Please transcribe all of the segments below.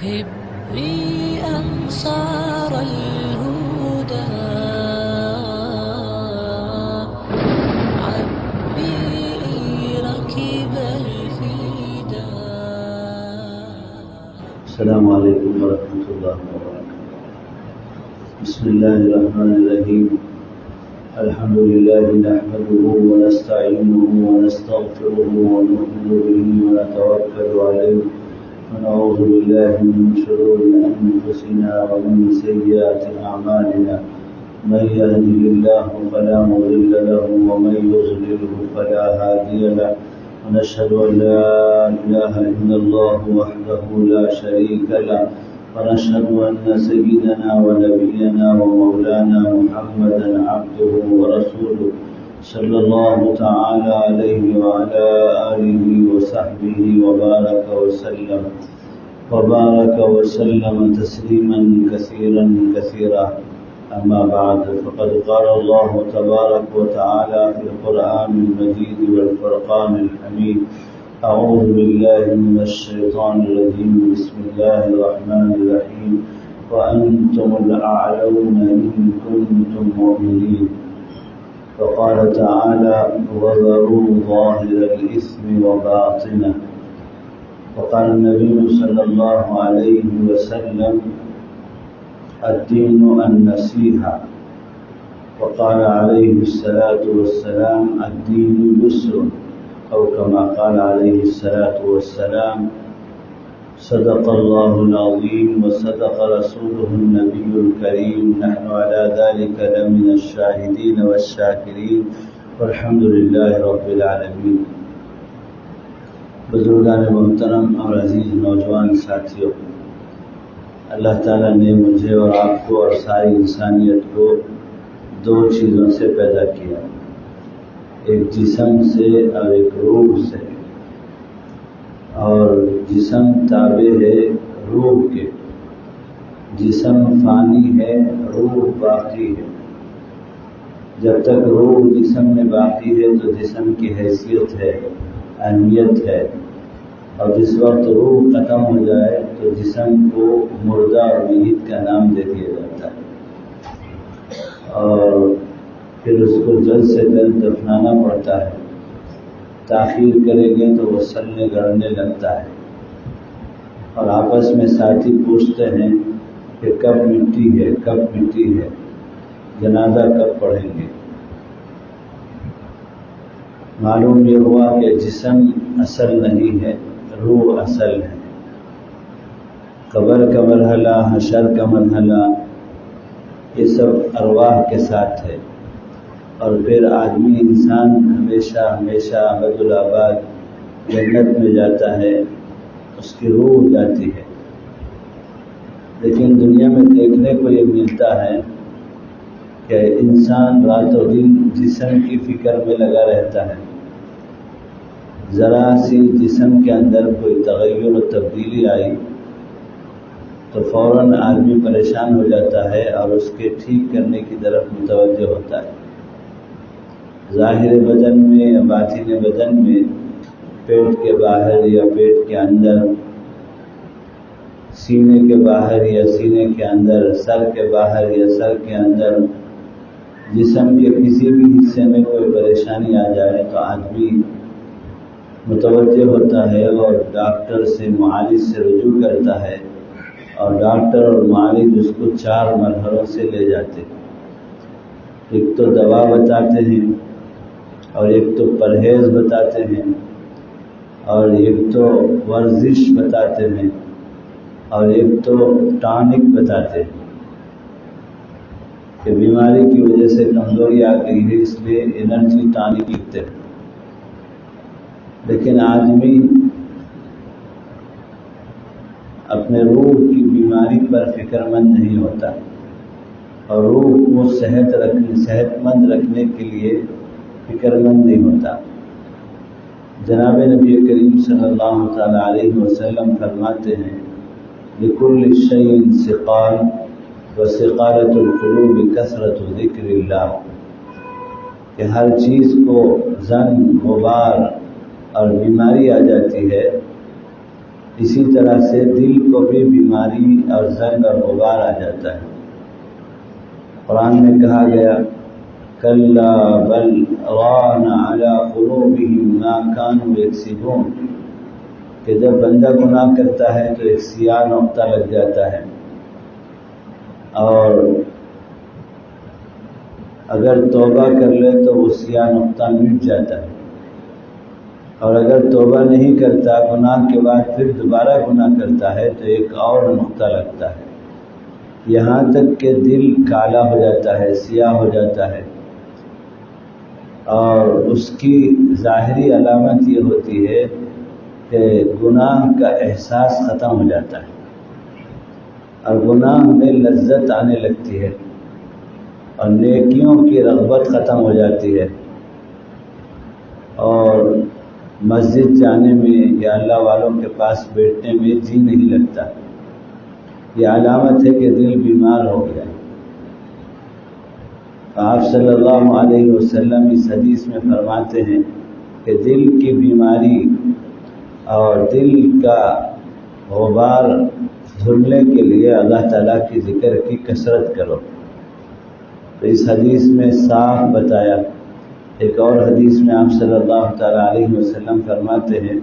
هبي أنصار الهدى عبي ركب الفدا. السلام عليكم ورحمة الله وبركاته. بسم الله الرحمن الرحيم. الحمد لله نحمده ونستعينه ونستغفره ونؤمن به ونتوكل عليه ونعوذ بالله من شرور أنفسنا ومن سيئات أعمالنا. من يهده الله فلا مضل له ومن يضلله فلا هادي له. ونشهد أن لا إله إلا الله وحده لا شريك له. ونشهد أن سيدنا ونبينا ومولانا محمدا عبده ورسوله صلى الله تعالى عليه وعلى آله وصحبه وبارك وسلم تسليما كثيرا كثيرا. أما بعد، فقد قال الله تبارك وتعالى في القرآن المجيد والفرقان الحميد: أعوذ بالله من الشيطان الرجيم. بسم الله الرحمن الرحيم. وأنتم الأعلون إن كنتم مؤمنين. وقال تعالى: وذروا ظاهر الإثم وباطنه. وقال النبي صلى الله عليه وسلم: الدين النصيحة. وقال عليه الصلاة والسلام: الدين يسر، أو كما قال عليه الصلاة والسلام: صدق الله العظيم وصدق رسوله النبي الكريم. نحن على ذلك لمن الشاهدين والشاكرين والحمد لله رب العالمين. بزرگان محترم اور عزیز نوجوان ساتھیوں، اللہ تعالیٰ نے مجھے اور آپ کو اور ساری انسانیت کو دو چیزوں سے پیدا کیا، ایک جسم سے اور ایک روح سے. اور جسم تابع ہے روح کے. جسم فانی ہے، روح باقی ہے. جب تک روح جسم میں باقی ہے تو جسم کی حیثیت ہے، اہمیت ہے. اور جس وقت روح ختم ہو جائے تو جسم کو مردہ اور میت کا نام دے دیا جاتا ہے، اور پھر اس کو جلد سے جلد دفنانا پڑتا ہے. تاخیر کریں گے تو وہ سلنے گڑنے لگتا ہے. اور آپس میں ساتھی پوچھتے ہیں کہ کب مٹی ہے، کب مٹی ہے، جنازہ کب پڑھیں گے. معلوم یہ ہوا کہ جسم اصل نہیں ہے، روح اصل ہے. قبر کا مرحلہ، حشر کا مرحلہ، یہ سب ارواح کے ساتھ ہے. اور پھر آدمی انسان ہمیشہ ہمیشہ ابد الآباد جنت میں جاتا ہے، اس کی روح جاتی ہے. لیکن دنیا میں دیکھنے کو یہ ملتا ہے کہ انسان رات و دن جسم کی فکر میں لگا رہتا ہے. ذرا سی جسم کے اندر کوئی تغیر و تبدیلی آئی تو فوراً آدمی پریشان ہو جاتا ہے اور اس کے ٹھیک کرنے کی طرف متوجہ ہوتا ہے. ظاہر بدن میں یا باطن بدن میں، پیٹ کے باہر یا پیٹ کے اندر، سینے کے باہر یا سینے کے اندر، سر کے باہر یا سر کے اندر، جسم کے کسی بھی حصے میں کوئی پریشانی آ جائے تو آدمی متوجہ ہوتا ہے اور ڈاکٹر سے، معالج سے رجوع کرتا ہے. اور ڈاکٹر اور معالج اس کو 4 مرحلوں سے لے جاتے ہیں. ایک تو دوا بتاتے ہیں، اور ایک تو پرہیز بتاتے ہیں، اور ایک تو ورزش بتاتے ہیں، اور ایک تو ٹانک بتاتے ہیں کہ بیماری کی وجہ سے کمزوری آ گئی ہے، اس لیے انرجی ٹانک لکھتے ہیں. لیکن آدمی اپنے روح کی بیماری پر فکر مند نہیں ہوتا، اور روح کو صحت مند رکھنے کے لیے فکر مند نہیں ہوتا. جناب نبی کریم صلی اللہ تعالی علیہ وسلم فرماتے ہیں: لِكُلِّ شَيْءٍ سِقَالٌ وَسِقَالَةُ الْقُلُوبِ كَثْرَةُ ذِكْرِ اللَّهِ. کہ ہر چیز کو زنگ، غبار اور بیماری آ جاتی ہے اسی طرح سے دل کو بھی بیماری اور زنگ اور غبار آ جاتا ہے۔ قرآن میں کہا گیا کلا بل ران علی قلوبہم ما کانوا یکسبون، کہ جب بندہ گناہ کرتا ہے تو ایک سیاہ نقطہ لگ جاتا ہے، اور اگر توبہ کر لے تو وہ سیاہ نقطہ مٹ جاتا ہے، اور اگر توبہ نہیں کرتا گناہ کے بعد پھر دوبارہ گناہ کرتا ہے تو ایک اور نقطہ لگتا ہے، یہاں تک کہ دل کالا ہو جاتا ہے، سیاہ ہو جاتا ہے، اور اس کی ظاہری علامت یہ ہوتی ہے کہ گناہ کا احساس ختم ہو جاتا ہے، اور گناہ میں لذت آنے لگتی ہے، اور نیکیوں کی رغبت ختم ہو جاتی ہے، اور مسجد جانے میں یا اللہ والوں کے پاس بیٹھنے میں جی نہیں لگتا۔ یہ علامت ہے کہ دل بیمار ہو گیا۔ آپ صلی اللہ علیہ وسلم اس حدیث میں فرماتے ہیں کہ دل کی بیماری اور دل کا غبار دھلنے کے لیے اللہ تعالیٰ کی ذکر کی کثرت کرو۔ تو اس حدیث میں صاف بتایا۔ ایک اور حدیث میں آپ صلی اللہ تعالیٰ علیہ وسلم فرماتے ہیں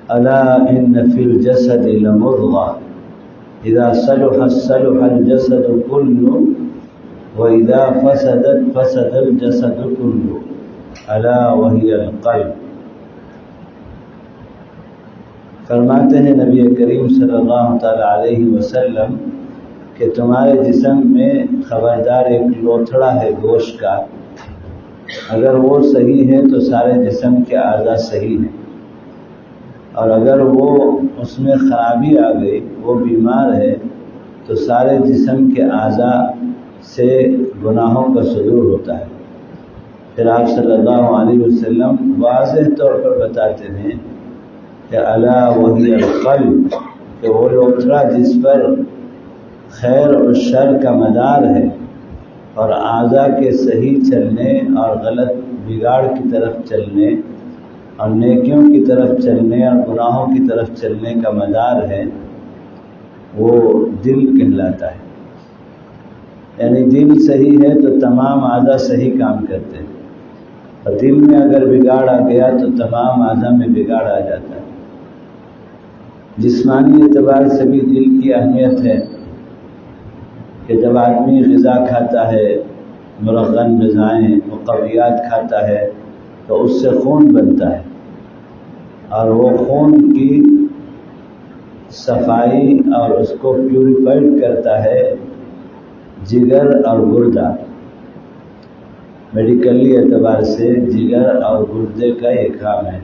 الا ان فی الجسد لمضغہ اذا صلحت صلح الجسد كله واذا فسدت فسد الجسد كله الا وهي القلب۔ فرماتے ہیں نبی کریم صلی اللہ تعالیٰ علیہ وسلم کہ تمہارے جسم میں خبردار ایک لوتھڑا ہے گوشت کا، اگر وہ صحیح ہے تو سارے جسم کے اعضاء صحیح ہیں، اور اگر وہ اس میں خرابی آ گئی، وہ بیمار ہے، تو سارے جسم کے اعضاء سے گناہوں کا صدور ہوتا ہے۔ پھر آپ صلی اللہ علیہ وسلم واضح طور پر بتاتے ہیں کہ الا وہی القلب، کہ وہ لوتھڑا جس پر خیر اور شر کا مدار ہے، اور اعضاء کے صحیح چلنے اور غلط بگاڑ کی طرف چلنے اور نیکیوں کی طرف چلنے اور گناہوں کی طرف چلنے کا مدار ہے، وہ دل کہلاتا ہے۔ یعنی دل صحیح ہے تو تمام اعضاء صحیح کام کرتے ہیں، اور دل میں اگر بگاڑ آ گیا تو تمام اعضاء میں بگاڑ آ جاتا ہے۔ جسمانی اعتبار سے بھی دل کی اہمیت ہے کہ جب آدمی غذا کھاتا ہے، مرغن غذائیں مقویات کھاتا ہے، تو اس سے خون بنتا ہے، اور وہ خون کی صفائی اور اس کو پیوریفائڈ کرتا ہے جگر اور گردہ۔ میڈیکلی اعتبار سے جگر اور گردے کا یہ کام ہے،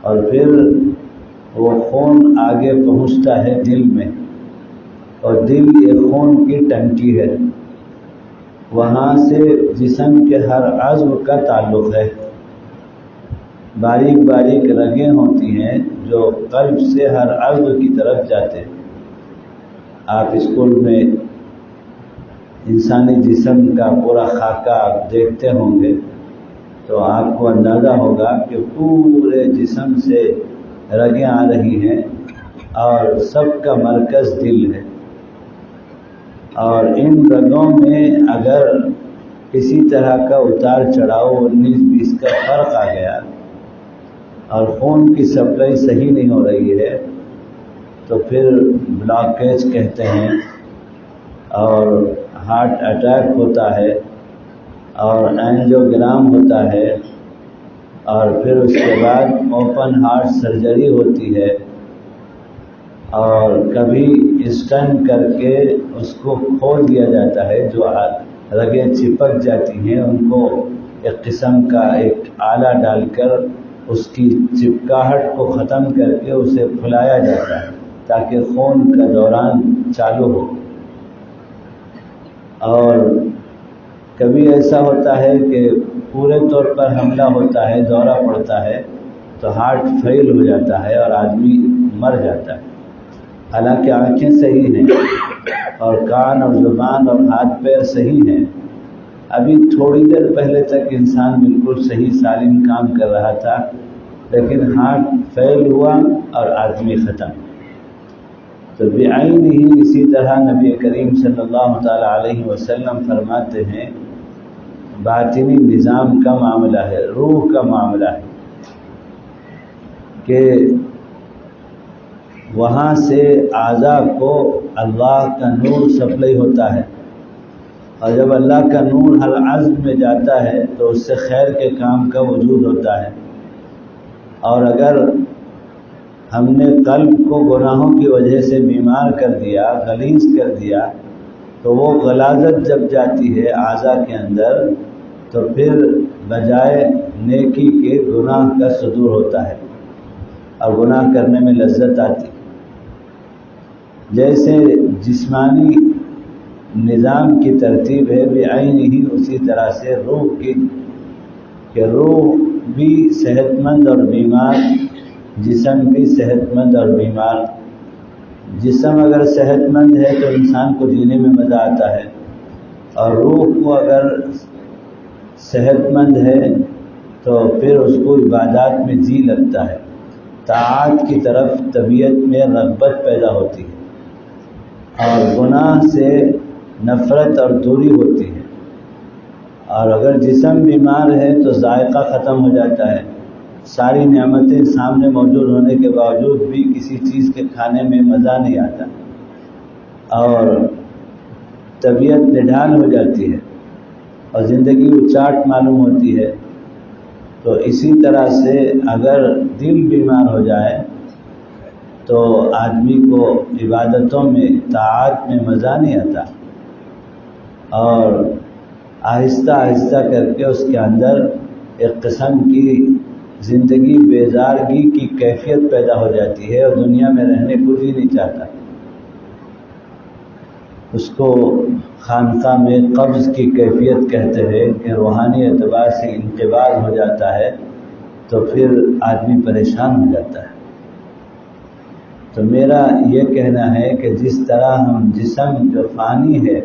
اور پھر وہ خون آگے پہنچتا ہے دل میں، اور دل یہ خون کی ٹنکی ہے، وہاں سے جسم کے ہر عضو کا تعلق ہے۔ باریک باریک رگیں ہوتی ہیں جو قلب سے ہر عضو کی طرف جاتے ہیں۔ آپ اسکول میں انسانی جسم کا پورا خاکہ آپ دیکھتے ہوں گے تو آپ کو اندازہ ہوگا کہ پورے جسم سے رگیں آ رہی ہیں، اور سب کا مرکز دل ہے، اور ان رگوں میں اگر کسی طرح کا اتار چڑھاؤ 19-20 کا فرق آ گیا اور خون کی سپلائی صحیح نہیں ہو رہی ہے تو پھر بلاکیج کہتے ہیں، اور ہارٹ اٹیک ہوتا ہے، اور اینجیوگرام ہوتا ہے، اور پھر اس کے بعد اوپن ہارٹ سرجری ہوتی ہے، اور کبھی اسٹن کر کے اس کو کھول دیا جاتا ہے، جو رگیں چپک جاتی ہیں ان کو ایک قسم کا ایک آلہ ڈال کر اس کی چپکاہٹ کو ختم کر کے اسے پھلایا جاتا ہے تاکہ خون کا دوران چالو ہو۔ اور کبھی ایسا ہوتا ہے کہ پورے طور پر حملہ ہوتا ہے، دورہ پڑتا ہے تو ہارٹ فیل ہو جاتا ہے اور آدمی مر جاتا ہے، حالانکہ آنکھیں صحیح ہیں اور کان اور زبان اور ہاتھ پیر صحیح ہیں۔ ابھی تھوڑی دیر پہلے تک انسان بالکل صحیح سالم کام کر رہا تھا، لیکن ہارٹ فیل ہوا اور آدمی ختم۔ تو بعین ہی اسی طرح نبی کریم صلی اللہ تعالی علیہ وسلم فرماتے ہیں باطنی نظام کا معاملہ ہے، روح کا معاملہ ہے کہ وہاں سے اعضاء کو اللہ کا نور سپلائی ہوتا ہے، اور جب اللہ کا نور ہر عضو میں جاتا ہے تو اس سے خیر کے کام کا وجود ہوتا ہے۔ اور اگر ہم نے قلب کو گناہوں کی وجہ سے بیمار کر دیا، غلیظ کر دیا، تو وہ غلاظت جب جاتی ہے اعضاء کے اندر تو پھر بجائے نیکی کے گناہ کا صدور ہوتا ہے اور گناہ کرنے میں لذت آتی۔ جیسے جسمانی نظام کی ترتیب ہے بعین ہی، اسی طرح سے روح کی، کہ روح بھی صحت مند اور بیمار، جسم بھی صحت مند اور بیمار۔ جسم اگر صحت مند ہے تو انسان کو جینے میں مزہ آتا ہے، اور روح کو اگر صحت مند ہے تو پھر اس کو عبادات میں جی لگتا ہے، طاعات کی طرف طبیعت میں رغبت پیدا ہوتی ہے، اور گناہ سے نفرت اور دوری ہوتی ہے۔ اور اگر جسم بیمار ہے تو ذائقہ ختم ہو جاتا ہے، ساری نعمتیں سامنے موجود ہونے کے باوجود بھی کسی چیز کے کھانے میں مزہ نہیں آتا، اور طبیعت نڈھال ہو جاتی ہے اور زندگی اچاٹ معلوم ہوتی ہے۔ تو اسی طرح سے اگر دل بیمار ہو جائے تو آدمی کو عبادتوں میں، طاعات میں مزہ نہیں آتا، اور آہستہ آہستہ کر کے اس کے اندر ایک قسم کی زندگی بیزارگی کی کیفیت پیدا ہو جاتی ہے، اور دنیا میں رہنے کو بھی نہیں چاہتا۔ اس کو خانقاہ میں قبض کی کیفیت کہتے ہیں کہ روحانی اعتبار سے انقباض ہو جاتا ہے، تو پھر آدمی پریشان ہو جاتا ہے۔ تو میرا یہ کہنا ہے کہ جس طرح ہم جسم جو فانی ہے،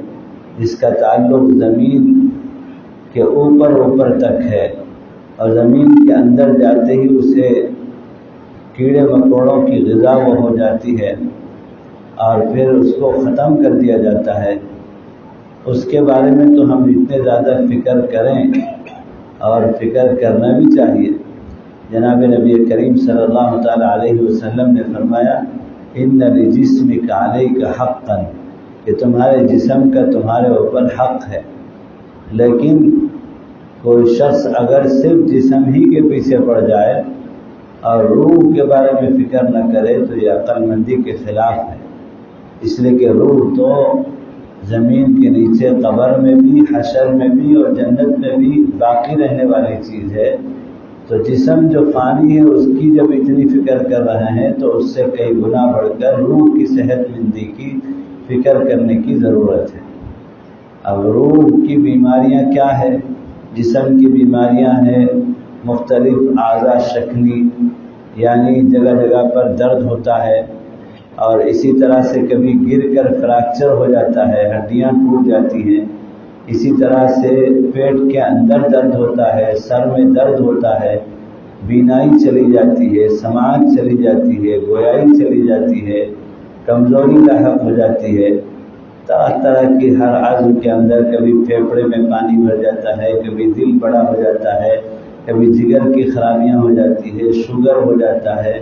جس کا تعلق زمین کے اوپر تک ہے، اور زمین کے اندر جاتے ہی اسے کیڑے مکوڑوں کی غذا وہ ہو جاتی ہے اور پھر اس کو ختم کر دیا جاتا ہے، اس کے بارے میں تو ہم اتنے زیادہ فکر کریں، اور فکر کرنا بھی چاہیے۔ جناب نبی کریم صلی اللہ تعالی علیہ وسلم نے فرمایا ان لجسمک علیک حقا، کہ تمہارے جسم کا تمہارے اوپر حق ہے، لیکن کوئی شخص اگر صرف جسم ہی کے پیچھے پڑ جائے اور روح کے بارے میں فکر نہ کرے تو یہ عقل مندی کے خلاف ہے، اس لیے کہ روح تو زمین کے نیچے قبر میں بھی، حشر میں بھی اور جنت میں بھی باقی رہنے والی چیز ہے۔ تو جسم جو فانی ہے اس کی جب اتنی فکر کر رہے ہیں تو اس سے کئی گنا بڑھ کر روح کی صحت مندی کی فکر کرنے کی ضرورت ہے۔ اب روح کی بیماریاں کیا ہے؟ جسم کی بیماریاں ہیں مختلف اعضاء شکنی، یعنی جگہ جگہ پر درد ہوتا ہے، اور اسی طرح سے کبھی گر کر فریکچر ہو جاتا ہے، ہڈیاں ٹوٹ جاتی ہیں، اسی طرح سے پیٹ کے اندر درد ہوتا ہے، سر میں درد ہوتا ہے، بینائی چلی جاتی ہے، سماعت چلی جاتی ہے، گویائی چلی جاتی ہے، کمزوری لاحق ہو جاتی ہے، طرح طرح کی ہر عضو کے اندر کبھی پھیپھڑے میں پانی بھر جاتا ہے، کبھی دل بڑا ہو جاتا ہے، کبھی جگر کی خرابیاں ہو جاتی ہے، شوگر ہو جاتا ہے،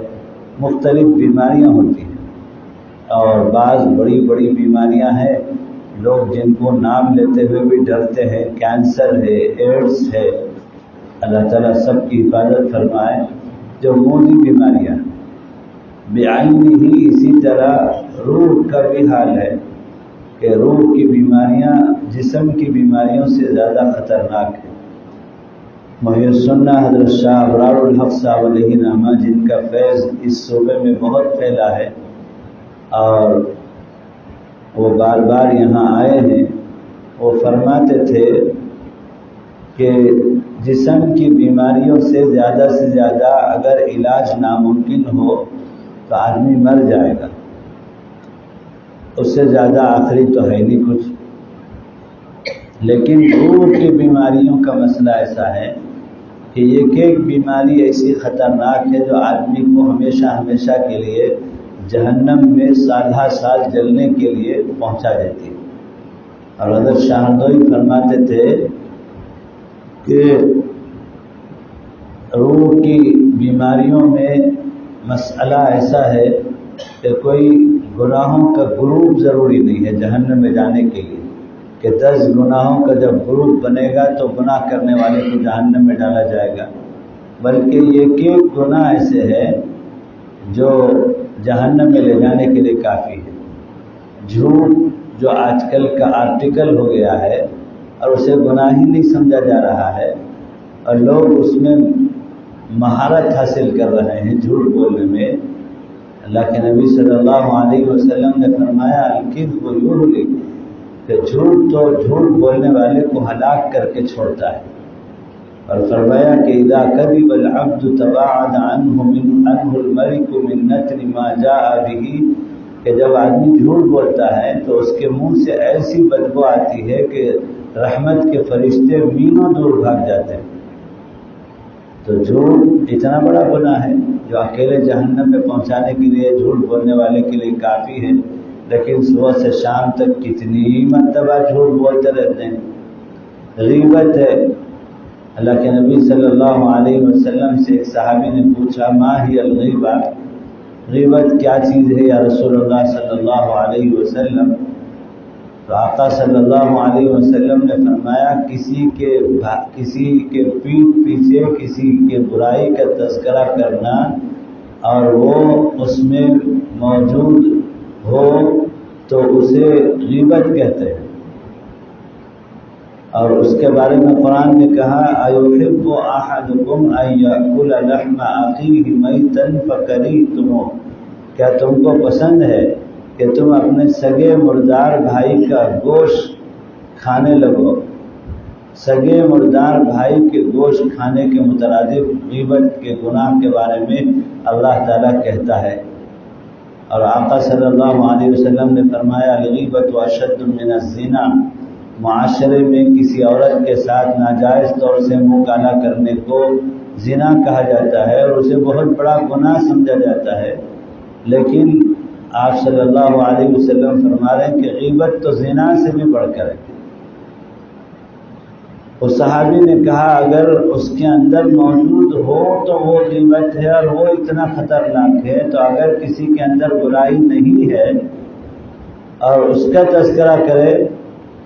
مختلف بیماریاں ہوتی ہیں، اور بعض بڑی بڑی بیماریاں ہیں لوگ جن کو نام لیتے ہوئے بھی ڈرتے ہیں، کینسر ہے، ایڈز ہے، اللہ تعالیٰ سب کی حفاظت فرمائے۔ جو موذی بیماریاں بعین ہی، اسی طرح روح کا بھی حال ہے کہ روح کی بیماریاں جسم کی بیماریوں سے زیادہ خطرناک ہیں۔ محی السنہ حضرت شاہ ابرار الحق صاحب علیہ نامہ، جن کا فیض اس صوبے میں بہت پھیلا ہے اور وہ بار بار یہاں آئے ہیں، وہ فرماتے تھے کہ جسم کی بیماریوں سے زیادہ اگر علاج ناممکن ہو تو آدمی مر جائے گا، اس سے زیادہ آخری تو ہے نہیں کچھ۔ لیکن روح کی بیماریوں کا مسئلہ ایسا ہے کہ ایک ایک بیماری ایسی خطرناک ہے جو آدمی کو ہمیشہ ہمیشہ کے لیے جہنم میں سالہ سال جلنے کے لیے پہنچا دیتی ہے۔ اور حضرت شاہ نوری فرماتے تھے کہ روح کی بیماریوں میں مسئلہ ایسا ہے کہ کوئی گناہوں کا گروپ ضروری نہیں ہے جہنم میں جانے کے لیے، کہ 10 گناہوں کا جب گروپ بنے گا تو گناہ کرنے والے کو جہنم میں ڈالا جائے گا، بلکہ ایک ایک گناہ ایسے ہے جو جہنم میں لے جانے کے لیے کافی ہے۔ جھوٹ جو آج کل کا آرٹیکل ہو گیا ہے اور اسے گناہ ہی نہیں سمجھا جا رہا ہے، اور لوگ اس میں مہارت حاصل کر رہے ہیں جھوٹ بولنے میں۔ اللہ کے نبی صلی اللہ علیہ وسلم نے فرمایا الکذب یہلک، کہ جھوٹ تو جھوٹ بولنے والے کو ہلاک کر کے چھوڑتا ہے، اور فرمایا کہ اذا کذب العبد تباعد عنہ الملک من نتن ما جاء به، کہ جب آدمی جھوٹ بولتا ہے تو اس کے منہ سے ایسی بدبو آتی ہے کہ رحمت کے فرشتے مینوں دور بھاگ جاتے ہیں۔ تو جھوٹ اتنا بڑا گناہ ہے جو اکیلے جہنم میں پہنچانے کے لیے جھوٹ بولنے والے کے لیے کافی ہے، لیکن صبح سے شام تک کتنی مرتبہ جھوٹ بولتے رہتے ہیں۔ غیبت ہے۔ اللہ کے نبی صلی اللہ علیہ وسلم سے ایک صحابی نے پوچھا ما ہی الغیبہ، غیبت کیا چیز ہے یا رسول اللہ صلی اللہ علیہ وسلم؟ تو آقا صلی اللہ علیہ وسلم نے فرمایا کسی کے پیٹھ پیچھے کسی کے برائی کا تذکرہ کرنا اور وہ اس میں موجود ہو تو اسے غیبت کہتے ہیں۔ اور اس کے بارے میں قرآن نے کہا ایحب احدکم ان یاکل لحم اخیہ میتا فکریہتموہ، کیا تم کو پسند ہے کہ تم اپنے سگے مردار بھائی کا گوشت کھانے لگو؟ سگے مردار بھائی کے گوشت کھانے کے مترادف غیبت کے گناہ کے بارے میں اللہ تعالیٰ کہتا ہے۔ اور آقا صلی اللہ علیہ وسلم نے فرمایا الغیبۃ اشد من الزنا، معاشرے میں کسی عورت کے ساتھ ناجائز طور سے منہ کالا کرنے کو زنا کہا جاتا ہے اور اسے بہت بڑا گناہ سمجھا جاتا ہے، لیکن آپ صلی اللہ علیہ وسلم فرما رہے ہیں کہ غیبت تو زنا سے بھی بڑھ کر ہے۔ اس صحابی نے کہا اگر اس کے اندر موجود ہو تو وہ غیبت ہے اور وہ اتنا خطرناک ہے، تو اگر کسی کے اندر برائی نہیں ہے اور اس کا تذکرہ کرے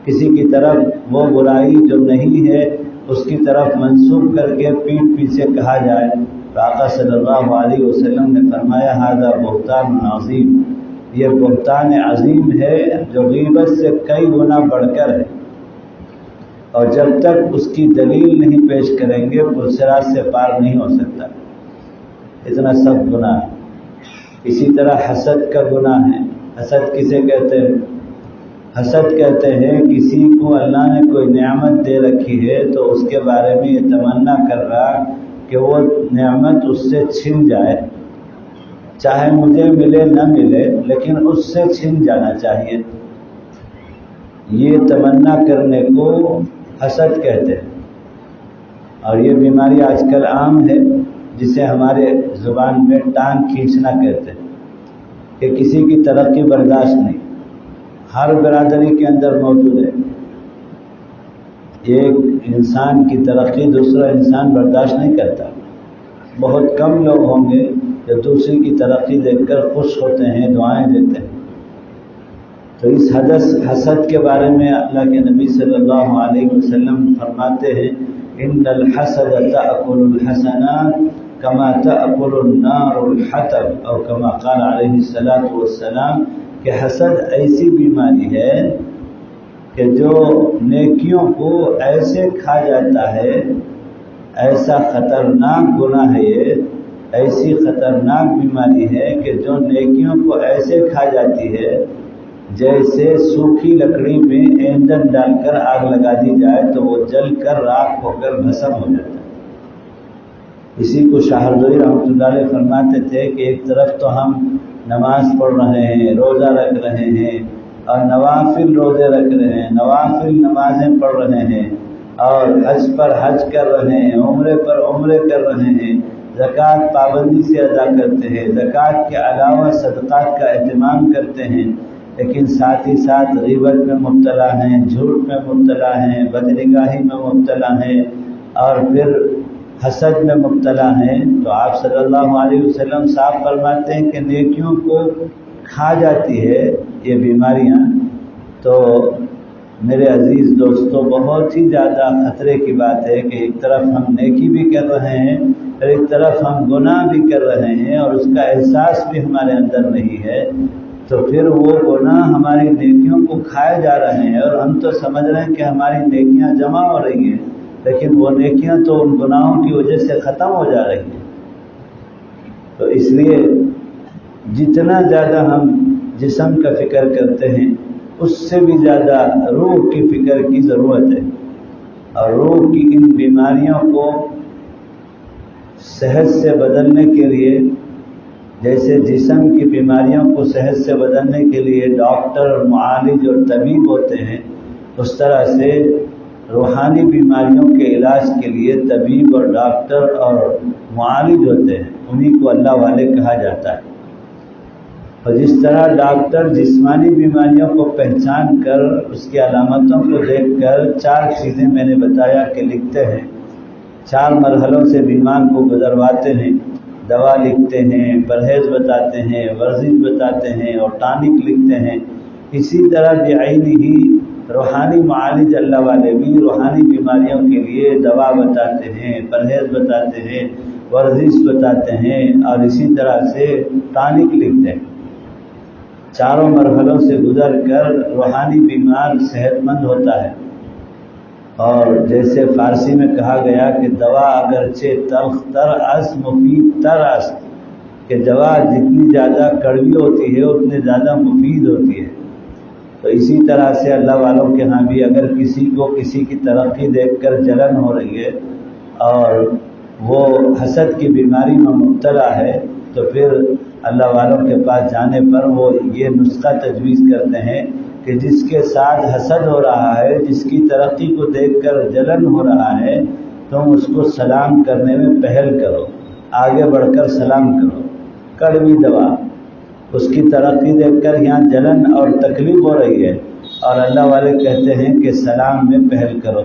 کسی کی طرف، وہ برائی جو نہیں ہے اس کی طرف منسوب کر کے پیٹھ پیچھے کہا جائے، تو آقا صلی اللہ علیہ وسلم نے فرمایا ھذا بہتان عظیم، یہ بہتان عظیم ہے جو غیبت سے کئی گنا بڑھ کر ہے، اور جب تک اس کی دلیل نہیں پیش کریں گے پرسرات سے پار نہیں ہو سکتا، اتنا سخت گناہ ہے۔ اسی طرح حسد کا گناہ ہے۔ حسد کسے کہتے ہیں؟ حسد کہتے ہیں کسی کو اللہ نے کوئی نعمت دے رکھی ہے تو اس کے بارے میں یہ تمنا کر رہا کہ وہ نعمت اس سے چھن جائے، چاہے مجھے ملے نہ ملے لیکن اس سے چھن جانا چاہیے۔ یہ تمنا کرنے کو حسد کہتے ہیں، اور یہ بیماری آج کل عام ہے جسے ہمارے زبان میں ٹانگ کھینچنا کہتے ہیں، کہ کسی کی ترقی برداشت نہیں، ہر برادری کے اندر موجود ہے۔ ایک انسان کی ترقی دوسرا انسان برداشت نہیں کرتا۔ بہت کم لوگ ہوں گے جو دوسری کی ترقی دیکھ کر خوش ہوتے ہیں، دعائیں دیتے ہیں۔ تو اس حسد کے بارے میں اللہ کے نبی صلی اللہ علیہ وسلم فرماتے ہیں ان الحسد تأکل الحسنات کما تأکل النار الحطب، اور کما قال علیہ الصلاۃ والسلام، کہ حسد ایسی بیماری ہے کہ جو نیکیوں کو ایسے کھا جاتا ہے، ایسا خطرناک گناہ ہے یہ، ایسی خطرناک بیماری ہے کہ جو نیکیوں کو ایسے کھا جاتی ہے جیسے سوکھی لکڑی میں ایندھن ڈال کر آگ لگا دی جائے تو وہ جل کر راکھ ہو کر بھسم ہو جاتا ہے۔ اسی کو شاہ رضوی رحمۃ اللہ علیہ فرماتے تھے کہ ایک طرف تو ہم نماز پڑھ رہے ہیں، روزہ رکھ رہے ہیں، اور نوافل روزے رکھ رہے ہیں، نوافل نمازیں پڑھ رہے ہیں، اور حج پر حج کر رہے ہیں، عمرے پر عمرے کر رہے ہیں، زکوٰۃ پابندی سے ادا کرتے ہیں، زکوٰۃ کے علاوہ صدقات کا اہتمام کرتے ہیں، لیکن ساتھ ہی ساتھ غیبت میں مبتلا ہیں، جھوٹ میں مبتلا ہیں، بدنگاہی میں مبتلا ہیں، اور پھر حسد میں مبتلا ہیں، تو آپ صلی اللہ علیہ وسلم صاف فرماتے ہیں کہ نیکیوں کو کھا جاتی ہے یہ بیماریاں۔ تو میرے عزیز دوستو، بہت ہی زیادہ خطرے کی بات ہے کہ ایک طرف ہم نیکی بھی کر رہے ہیں اور ایک طرف ہم گناہ بھی کر رہے ہیں اور اس کا احساس بھی ہمارے اندر نہیں ہے، تو پھر وہ گناہ ہماری نیکیوں کو کھائے جا رہے ہیں، اور ہم تو سمجھ رہے ہیں کہ ہماری نیکیاں جمع ہو رہی ہیں، لیکن وہ نیکیاں تو ان گناہوں کی وجہ سے ختم ہو جا رہی ہیں۔ تو اس لیے جتنا زیادہ ہم جسم کا فکر کرتے ہیں اس سے بھی زیادہ روح کی فکر کی ضرورت ہے، اور روح کی ان بیماریوں کو صحت سے بدلنے کے لیے، جیسے جسم کی بیماریوں کو صحت سے بدلنے کے لیے ڈاکٹر اور معالج اور طبیب ہوتے ہیں، اس طرح سے روحانی بیماریوں کے علاج کے لیے طبیب اور ڈاکٹر اور معالج ہوتے ہیں، انہی کو اللہ والے کہا جاتا ہے۔ اور جس طرح ڈاکٹر جسمانی بیماریوں کو پہچان کر اس کی علامتوں کو دیکھ کر 4 چیزیں میں نے بتایا کہ لکھتے ہیں، 4 مرحلوں سے بیمار کو گزرواتے ہیں، دوا لکھتے ہیں، پرہیز بتاتے ہیں، ورزش بتاتے ہیں اور ٹانک لکھتے ہیں، اسی طرح بعینی ہی روحانی معالج اللہ والے بھی روحانی بیماریوں کے لیے دوا بتاتے ہیں، پرہیز بتاتے ہیں، ورزش بتاتے ہیں، اور اسی طرح سے ٹانک لکھتے ہیں۔ 4 مرحلوں سے گزر کر روحانی بیمار صحت مند ہوتا ہے۔ اور جیسے فارسی میں کہا گیا کہ دوا اگرچہ تلخ تر است مفید تر است، کہ دوا جتنی زیادہ کڑوی ہوتی ہے اتنی زیادہ مفید ہوتی ہے۔ تو اسی طرح سے اللہ والوں کے ہاں بھی اگر کسی کو کسی کی ترقی دیکھ کر جلن ہو رہی ہے اور وہ حسد کی بیماری میں مبتلا ہے، تو پھر اللہ والوں کے پاس جانے پر وہ یہ نسخہ تجویز کرتے ہیں کہ جس کے ساتھ حسد ہو رہا ہے، جس کی ترقی کو دیکھ کر جلن ہو رہا ہے، تم اس کو سلام کرنے میں پہل کرو، آگے بڑھ کر سلام کرو، کڑوی دوا۔ اس کی ترقی دیکھ کر یہاں جلن اور تکلیف ہو رہی ہے، اور اللہ والے کہتے ہیں کہ سلام میں پہل کرو۔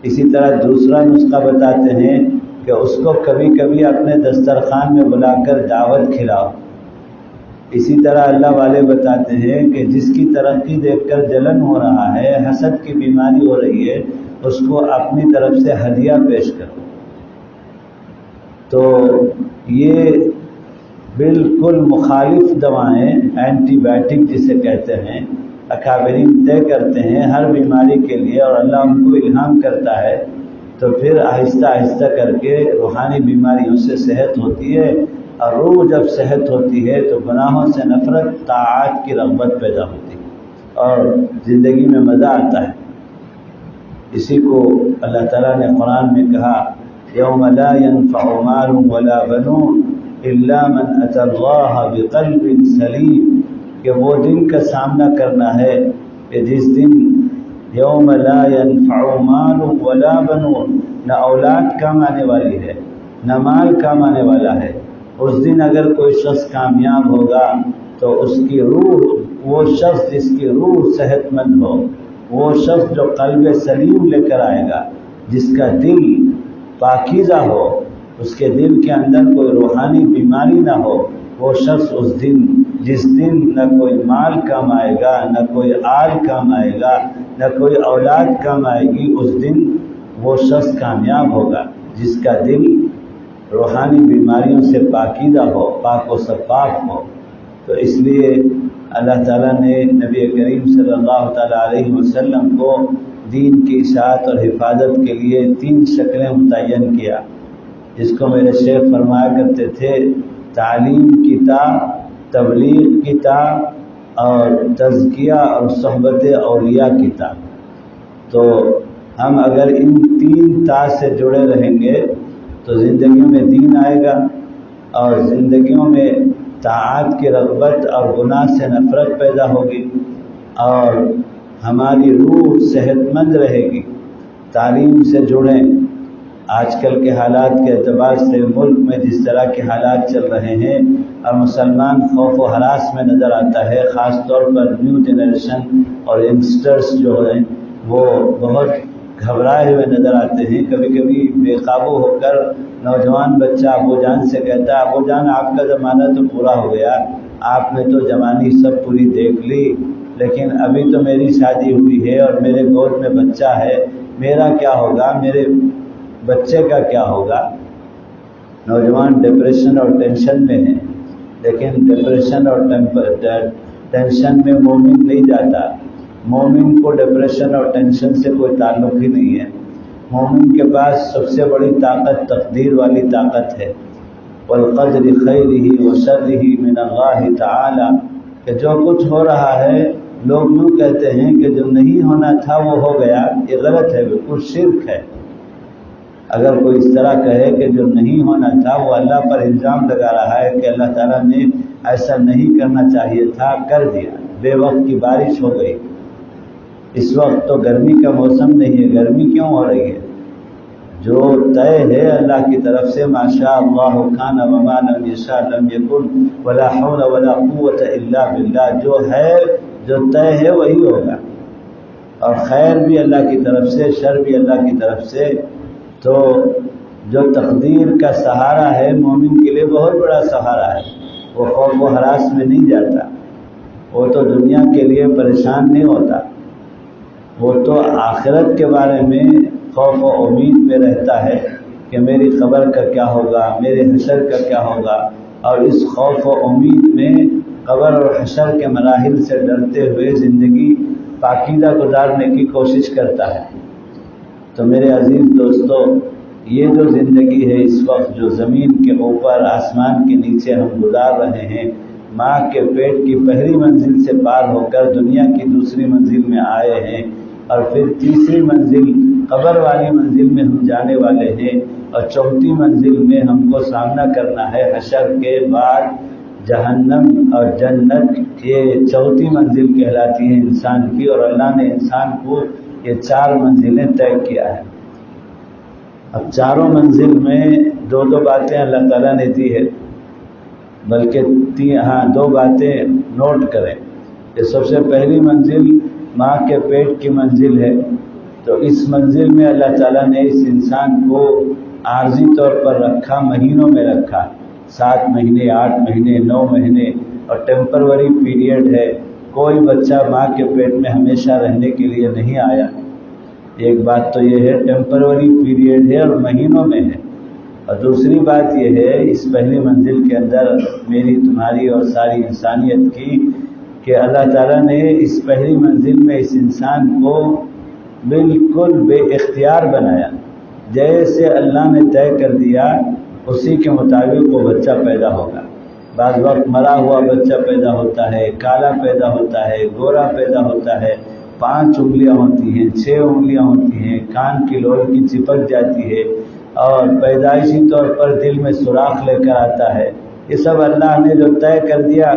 اسی طرح دوسرا نسخہ بتاتے ہیں کہ اس کو کبھی کبھی اپنے دسترخوان میں بلا کر دعوت کھلاؤ۔ اسی طرح اللہ والے بتاتے ہیں کہ جس کی ترقی دیکھ کر جلن ہو رہا ہے، حسد کی بیماری ہو رہی ہے، اس کو اپنی طرف سے ہدیہ پیش کرو۔ تو یہ بالکل مخالف دوائیں، اینٹی بائیوٹک جسے کہتے ہیں، اکابرین طے کرتے ہیں ہر بیماری کے لیے، اور اللہ ان کو الہام کرتا ہے، تو پھر آہستہ آہستہ کر کے روحانی بیماریوں سے صحت ہوتی ہے، اور روح جب صحت ہوتی ہے تو گناہوں سے نفرت، طاعات کی رغبت پیدا ہوتی ہے اور زندگی میں مزہ آتا ہے۔ اسی کو اللہ تعالیٰ نے قرآن میں کہا، یوم لا ينفع مال ولا بنون الا من اتى الله بقلب سلیم، کہ وہ دن کا سامنا کرنا ہے کہ جس دن یوم لا ينفع مال ولا بنون، نہ اولاد کام آنے والی ہے نہ مال کام آنے والا ہے۔ اس دن اگر کوئی شخص کامیاب ہوگا تو اس کی روح، وہ شخص جس کی روح صحت مند ہو، وہ شخص جو قلب سلیم لے کر آئے گا، جس کا دل پاکیزہ ہو، اس کے دل کے اندر کوئی روحانی بیماری نہ ہو، وہ شخص اس دن، جس دن نہ کوئی مال کام آئے گا، نہ کوئی آل کام آئے گا، نہ کوئی اولاد کام آئے گی، اس دن وہ شخص کامیاب ہوگا جس کا دل روحانی بیماریوں سے پاکیزہ ہو، پاک و صفاف ہو۔ تو اس لیے اللہ تعالیٰ نے نبی کریم صلی اللہ تعالیٰ علیہ وسلم کو دین کی اشاعت اور حفاظت کے لیے 3 شکلیں متعین کیا، جس کو میرے شیخ فرمایا کرتے تھے، تعلیم کی تا، تبلیغ کی تا، اور تزکیہ اور صحبت اولیاء کی تا۔ تو ہم اگر ان 3 تا سے جڑے رہیں گے تو زندگیوں میں دین آئے گا، اور زندگیوں میں طاعات کی رغبت اور گناہ سے نفرت پیدا ہوگی، اور ہماری روح صحت مند رہے گی، تعلیم سے جڑیں. آج کل کے حالات کے اعتبار سے ملک میں جس طرح کے حالات چل رہے ہیں اور مسلمان خوف و ہراس میں نظر آتا ہے، خاص طور پر نیو جنریشن اور ینگسٹرز جو ہیں وہ بہت گھبرائے ہوئے نظر آتے ہیں. کبھی کبھی بے قابو ہو کر نوجوان بچہ ابو جان سے کہتا ہے ابو جان آپ کا زمانہ تو پورا ہو گیا، آپ نے تو جوانی سب پوری دیکھ لی، لیکن ابھی تو میری شادی ہوئی ہے اور میرے گود میں بچہ ہے، میرا کیا ہوگا، میرے بچے کا کیا ہوگا. نوجوان ڈپریشن اور ٹینشن میں ہیں، لیکن ڈپریشن اور ٹینشن میں مومن نہیں جاتا. مومن کو ڈپریشن اور ٹینشن سے کوئی تعلق ہی نہیں ہے. مومن کے پاس سب سے بڑی طاقت تقدیر والی طاقت ہے. والقدر خیرہ وشرہ من اللہ تعالی، کہ جو کچھ ہو رہا ہے لوگ یوں کہتے ہیں کہ جو نہیں ہونا تھا وہ ہو گیا، یہ غلط ہے، بالکل شرک ہے. اگر کوئی اس طرح کہے کہ جو نہیں ہونا تھا وہ اللہ پر الزام لگا رہا ہے کہ اللہ تعالیٰ نے ایسا نہیں کرنا چاہیے تھا، کر دیا. بے وقت کی بارش ہو گئی. اس وقت تو گرمی کا موسم نہیں ہے، گرمی کیوں ہو رہی ہے؟ جو طے ہے اللہ کی طرف سے، ما شاء اللہ کان وما لم یشاء لم یکن ولا حول ولا قوت الا باللہ، جو ہے جو طے ہے وہی ہوگا. اور خیر بھی اللہ کی طرف سے، شر بھی اللہ کی طرف سے. تو جو تقدیر کا سہارا ہے مومن کے لیے بہت بڑا سہارا ہے. وہ خوف و ہراس میں نہیں جاتا، وہ تو دنیا کے لیے پریشان نہیں ہوتا، وہ تو آخرت کے بارے میں خوف و امید میں رہتا ہے کہ میری قبر کا کیا ہوگا، میرے حشر کا کیا ہوگا. اور اس خوف و امید میں قبر اور حشر کے مراحل سے ڈرتے ہوئے زندگی پاکیزہ گزارنے کی کوشش کرتا ہے. تو میرے عزیز دوستو، یہ جو زندگی ہے اس وقت جو زمین کے اوپر آسمان کے نیچے ہم گزار رہے ہیں، ماں کے پیٹ کی پہلی منزل سے پار ہو کر دنیا کی دوسری منزل میں آئے ہیں، اور پھر تیسری منزل قبر والی منزل میں ہم جانے والے ہیں، اور چوتھی منزل میں ہم کو سامنا کرنا ہے حشر کے بعد جہنم اور جنت. یہ چوتھی منزل کہلاتی ہے انسان کی، اور اللہ نے انسان کو یہ 4 منزلیں طے کیا ہے. اب چاروں منزل میں دو باتیں اللہ تعالیٰ نے دی ہے، بلکہ 2 باتیں نوٹ کریں. کہ سب سے پہلی منزل ماں کے پیٹ کی منزل ہے. تو اس منزل میں اللہ تعالیٰ نے اس انسان کو عارضی طور پر رکھا، مہینوں میں رکھا، 7 مہینے، 8 مہینے، 9 مہینے، اور ٹیمپروری پیریڈ ہے. کوئی بچہ ماں کے پیٹ میں ہمیشہ رہنے کے لیے نہیں آیا. ایک بات تو یہ ہے ٹیمپروری پیریڈ ہے اور مہینوں میں ہے. اور دوسری بات یہ ہے اس پہلی منزل کے اندر میری، تمہاری اور ساری انسانیت کی، کہ اللہ تعالیٰ نے اس پہلی منزل میں اس انسان کو بالکل بے اختیار بنایا. جیسے اللہ نے طے کر دیا اسی کے مطابق وہ بچہ پیدا ہوگا. بعض وقت مرا ہوا بچہ پیدا ہوتا ہے، کالا پیدا ہوتا ہے، گورا پیدا ہوتا ہے، 5 انگلیاں ہوتی ہیں، 6 انگلیاں ہوتی ہیں، کان کی لوڑ کی چپک جاتی ہے، اور پیدائشی طور پر دل میں سوراخ لے کر آتا ہے. یہ سب اللہ نے جو طے کر دیا.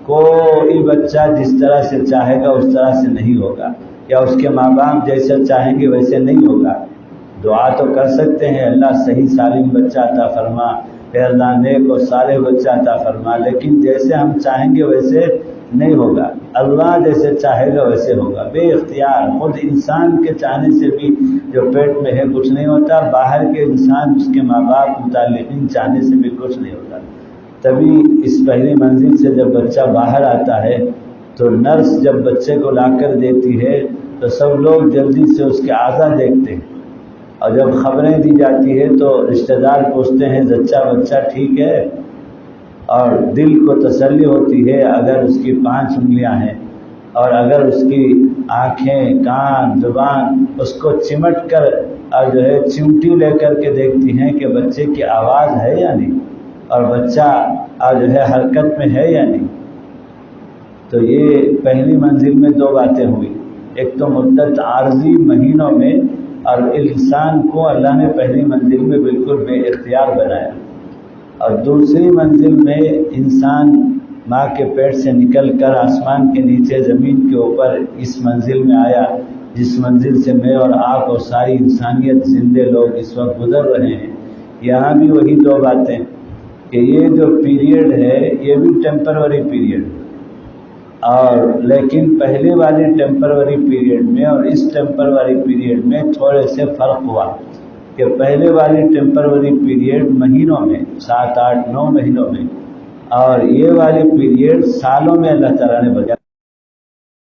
کوئی بچہ جس طرح سے چاہے گا اس طرح سے نہیں ہوگا، یا اس کے ماں باپ جیسے چاہیں گے ویسے نہیں ہوگا. دعا تو کر سکتے ہیں اللہ صحیح سالم بچہ عطا فرما، اے اللہ نیک اور صالح بچہ عطا فرما، لیکن جیسے ہم چاہیں گے ویسے نہیں ہوگا. اللہ جیسے چاہے گا ویسے ہوگا، بے اختیار. خود انسان کے چاہنے سے بھی جو پیٹ میں ہے کچھ نہیں ہوتا، باہر کے انسان اس کے ماں باپ متعلقین چاہنے سے بھی کچھ نہیں ہوتا. تبھی اس پہلی منزل سے جب بچہ باہر آتا ہے تو نرس جب بچے کو لا کر دیتی ہے تو سب لوگ جلدی سے اس کے اعضاء دیکھتے ہیں، اور جب خبریں دی جاتی ہے تو رشتہ دار پوچھتے ہیں بچہ ٹھیک ہے، اور دل کو تسلی ہوتی ہے اگر اس کی 5 انگلیاں ہیں، اور اگر اس کی آنکھیں، کان، زبان اس کو چمٹ کر اور جو ہے چمٹی لے کر کے دیکھتی ہیں کہ بچے کی آواز ہے یا نہیں، اور بچہ جو ہے حرکت میں ہے یا نہیں. تو یہ پہلی منزل میں 2 باتیں ہوئی. ایک تو مدت عارضی مہینوں میں، اور انسان کو اللہ نے پہلی منزل میں بالکل بے اختیار بنایا. اور دوسری منزل میں انسان ماں کے پیٹ سے نکل کر آسمان کے نیچے زمین کے اوپر اس منزل میں آیا. جس منزل سے میں اور آپ اور ساری انسانیت زندے لوگ اس وقت گزر رہے ہیں، یہاں بھی وہی دو باتیں کہ یہ جو پیریڈ ہے یہ بھی ٹیمپروری پیریڈ، اور لیکن پہلے والی ٹیمپروری پیریڈ میں اور اس ٹیمپروری پیریڈ میں تھوڑے سے فرق ہوا کہ پہلے والی ٹیمپروری پیریڈ مہینوں میں 7 8 9 مہینوں میں، اور یہ والی پیریڈ سالوں میں اللہ تعالیٰ نے بجا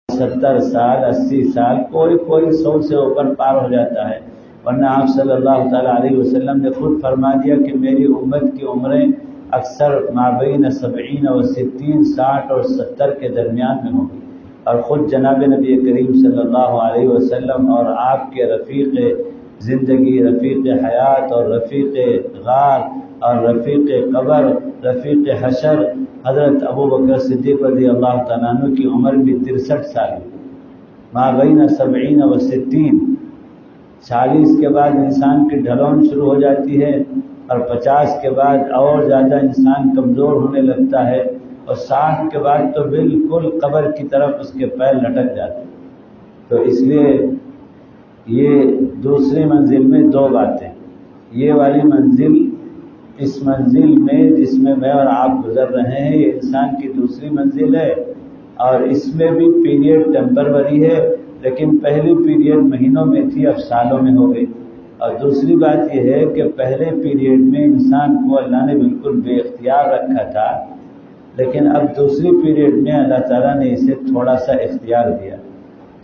70 سال 80 سال، کوئی 100 سے اوپر پار ہو جاتا ہے، ورنہ آپ صلی اللہ تعالیٰ علیہ وسلم نے خود فرما دیا کہ میری امت کی عمریں اکثر مابین 70 و 60 60 اور 70 کے درمیان میں ہوگی، اور خود جناب نبی کریم صلی اللہ علیہ وسلم اور آپ کے رفیق زندگی، رفیق حیات اور رفیق غار اور رفیق قبر، رفیق حشر حضرت ابو بکر صدیق رضی اللہ تعالیٰ عنہ کی عمر بھی 63 سال ہے، مابین 70 و 60۔ 40 کے بعد انسان کی ڈھلون شروع ہو جاتی ہے، اور 50 کے بعد اور زیادہ انسان کمزور ہونے لگتا ہے، اور 60 کے بعد تو بالکل قبر کی طرف اس کے پیر لٹک جاتے ہیں۔ تو اس لیے یہ دوسری منزل میں دو باتیں، یہ والی منزل، اس منزل میں جس میں میں اور آپ گزر رہے ہیں، یہ انسان کی دوسری منزل ہے، اور اس میں بھی پیریڈ ٹیمپروری ہے، لیکن پہلی پیریڈ مہینوں میں تھی، اب سالوں میں ہو گئی۔ اور دوسری بات یہ ہے کہ پہلے پیریڈ میں انسان کو اللہ نے بالکل بے اختیار رکھا تھا، لیکن اب دوسری پیریڈ میں اللہ تعالیٰ نے اسے تھوڑا سا اختیار دیا۔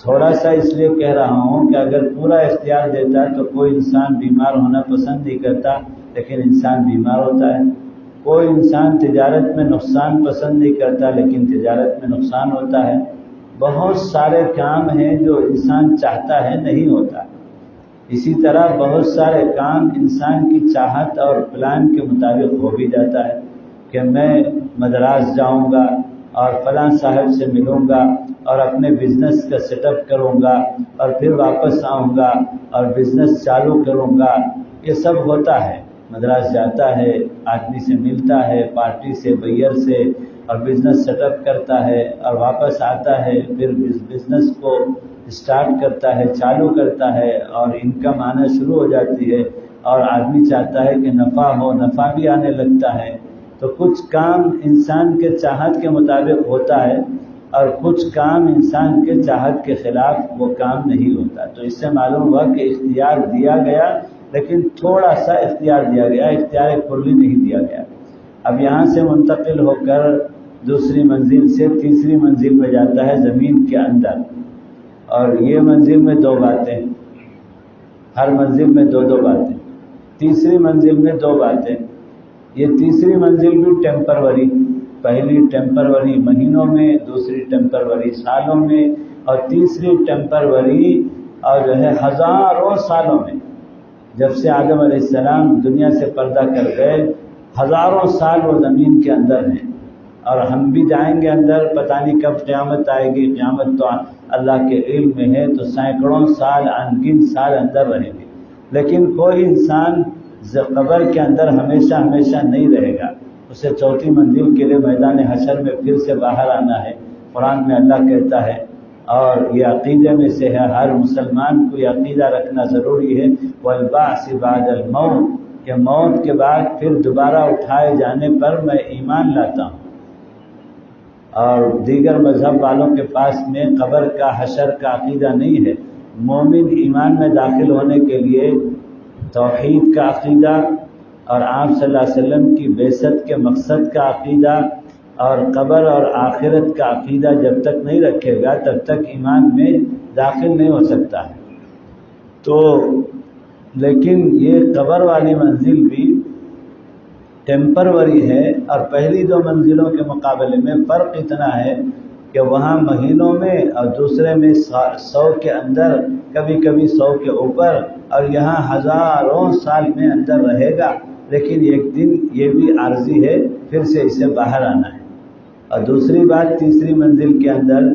تھوڑا سا اس لیے کہہ رہا ہوں کہ اگر پورا اختیار دیتا تو کوئی انسان بیمار ہونا پسند نہیں کرتا، لیکن انسان بیمار ہوتا ہے۔ کوئی انسان تجارت میں نقصان پسند نہیں کرتا، لیکن تجارت میں نقصان ہوتا ہے۔ بہت سارے کام ہیں جو انسان چاہتا ہے نہیں ہوتا، اسی طرح بہت سارے کام انسان کی چاہت اور پلان کے مطابق ہو بھی جاتا ہے کہ میں مدراس جاؤں گا اور فلاں صاحب سے ملوں گا اور اپنے بزنس کا سیٹ اپ کروں گا اور پھر واپس آؤں گا اور بزنس چالو کروں گا، یہ سب ہوتا ہے۔ مدراس جاتا ہے، آدمی سے ملتا ہے، پارٹی سے، بائر سے، اور بزنس سیٹ اپ کرتا ہے اور واپس آتا ہے، پھر بزنس کو اسٹارٹ کرتا ہے، چالو کرتا ہے، اور انکم آنا شروع ہو جاتی ہے، اور آدمی چاہتا ہے کہ نفع ہو، نفع بھی آنے لگتا ہے۔ تو کچھ کام انسان کے چاہت کے مطابق ہوتا ہے، اور کچھ کام انسان کے چاہت کے خلاف وہ کام نہیں ہوتا۔ تو اس سے معلوم ہوا کہ اختیار دیا گیا، لیکن تھوڑا سا اختیار دیا گیا، اختیار کلی نہیں دیا گیا۔ اب یہاں سے منتقل ہو کر دوسری منزل سے تیسری منزل میں جاتا ہے زمین کے اندر، اور یہ منزل میں دو باتیں، ہر منزل میں دو باتیں۔ تیسری منزل میں دو باتیں، یہ تیسری منزل بھی ٹیمپروری، پہلی ٹیمپروری مہینوں میں، دوسری ٹیمپروری سالوں میں، اور تیسری ٹیمپروری اور جو ہے ہزاروں سالوں میں۔ جب سے آدم علیہ السلام دنیا سے پردہ کر گئے، ہزاروں سال وہ زمین کے اندر ہیں، اور ہم بھی جائیں گے اندر، پتہ نہیں کب قیامت آئے گی، قیامت تو اللہ کے علم میں ہے، تو سینکڑوں سال، انگن سال اندر رہیں گے، لیکن کوئی انسان قبر کے اندر ہمیشہ ہمیشہ نہیں رہے گا، اسے چوتھی منزل کے لیے میدان حشر میں پھر سے باہر آنا ہے۔ قرآن میں اللہ کہتا ہے، اور یہ عقیدے میں سے ہے، ہر مسلمان کو یہ عقیدہ رکھنا ضروری ہے، والبعث بعد الموت، کہ موت کے بعد پھر دوبارہ اٹھائے جانے پر میں ایمان لاتا ہوں۔ اور دیگر مذہب والوں کے پاس میں قبر کا، حشر کا عقیدہ نہیں ہے۔ مومن ایمان میں داخل ہونے کے لیے توحید کا عقیدہ اور آپ صلی اللہ علیہ وسلم کی بعثت کے مقصد کا عقیدہ اور قبر اور آخرت کا عقیدہ جب تک نہیں رکھے گا تب تک ایمان میں داخل نہیں ہو سکتا ہے۔ تو لیکن یہ قبر والی منزل بھی ٹیمپروری ہے، اور پہلی دو منزلوں کے مقابلے میں فرق اتنا ہے کہ وہاں مہینوں میں اور دوسرے میں 100 کے اندر، کبھی کبھی 100 کے اوپر، اور یہاں ہزاروں سال میں اندر رہے گا، لیکن ایک دن یہ بھی عارضی ہے، پھر سے اسے باہر آنا ہے۔ اور دوسری بات، تیسری منزل کے اندر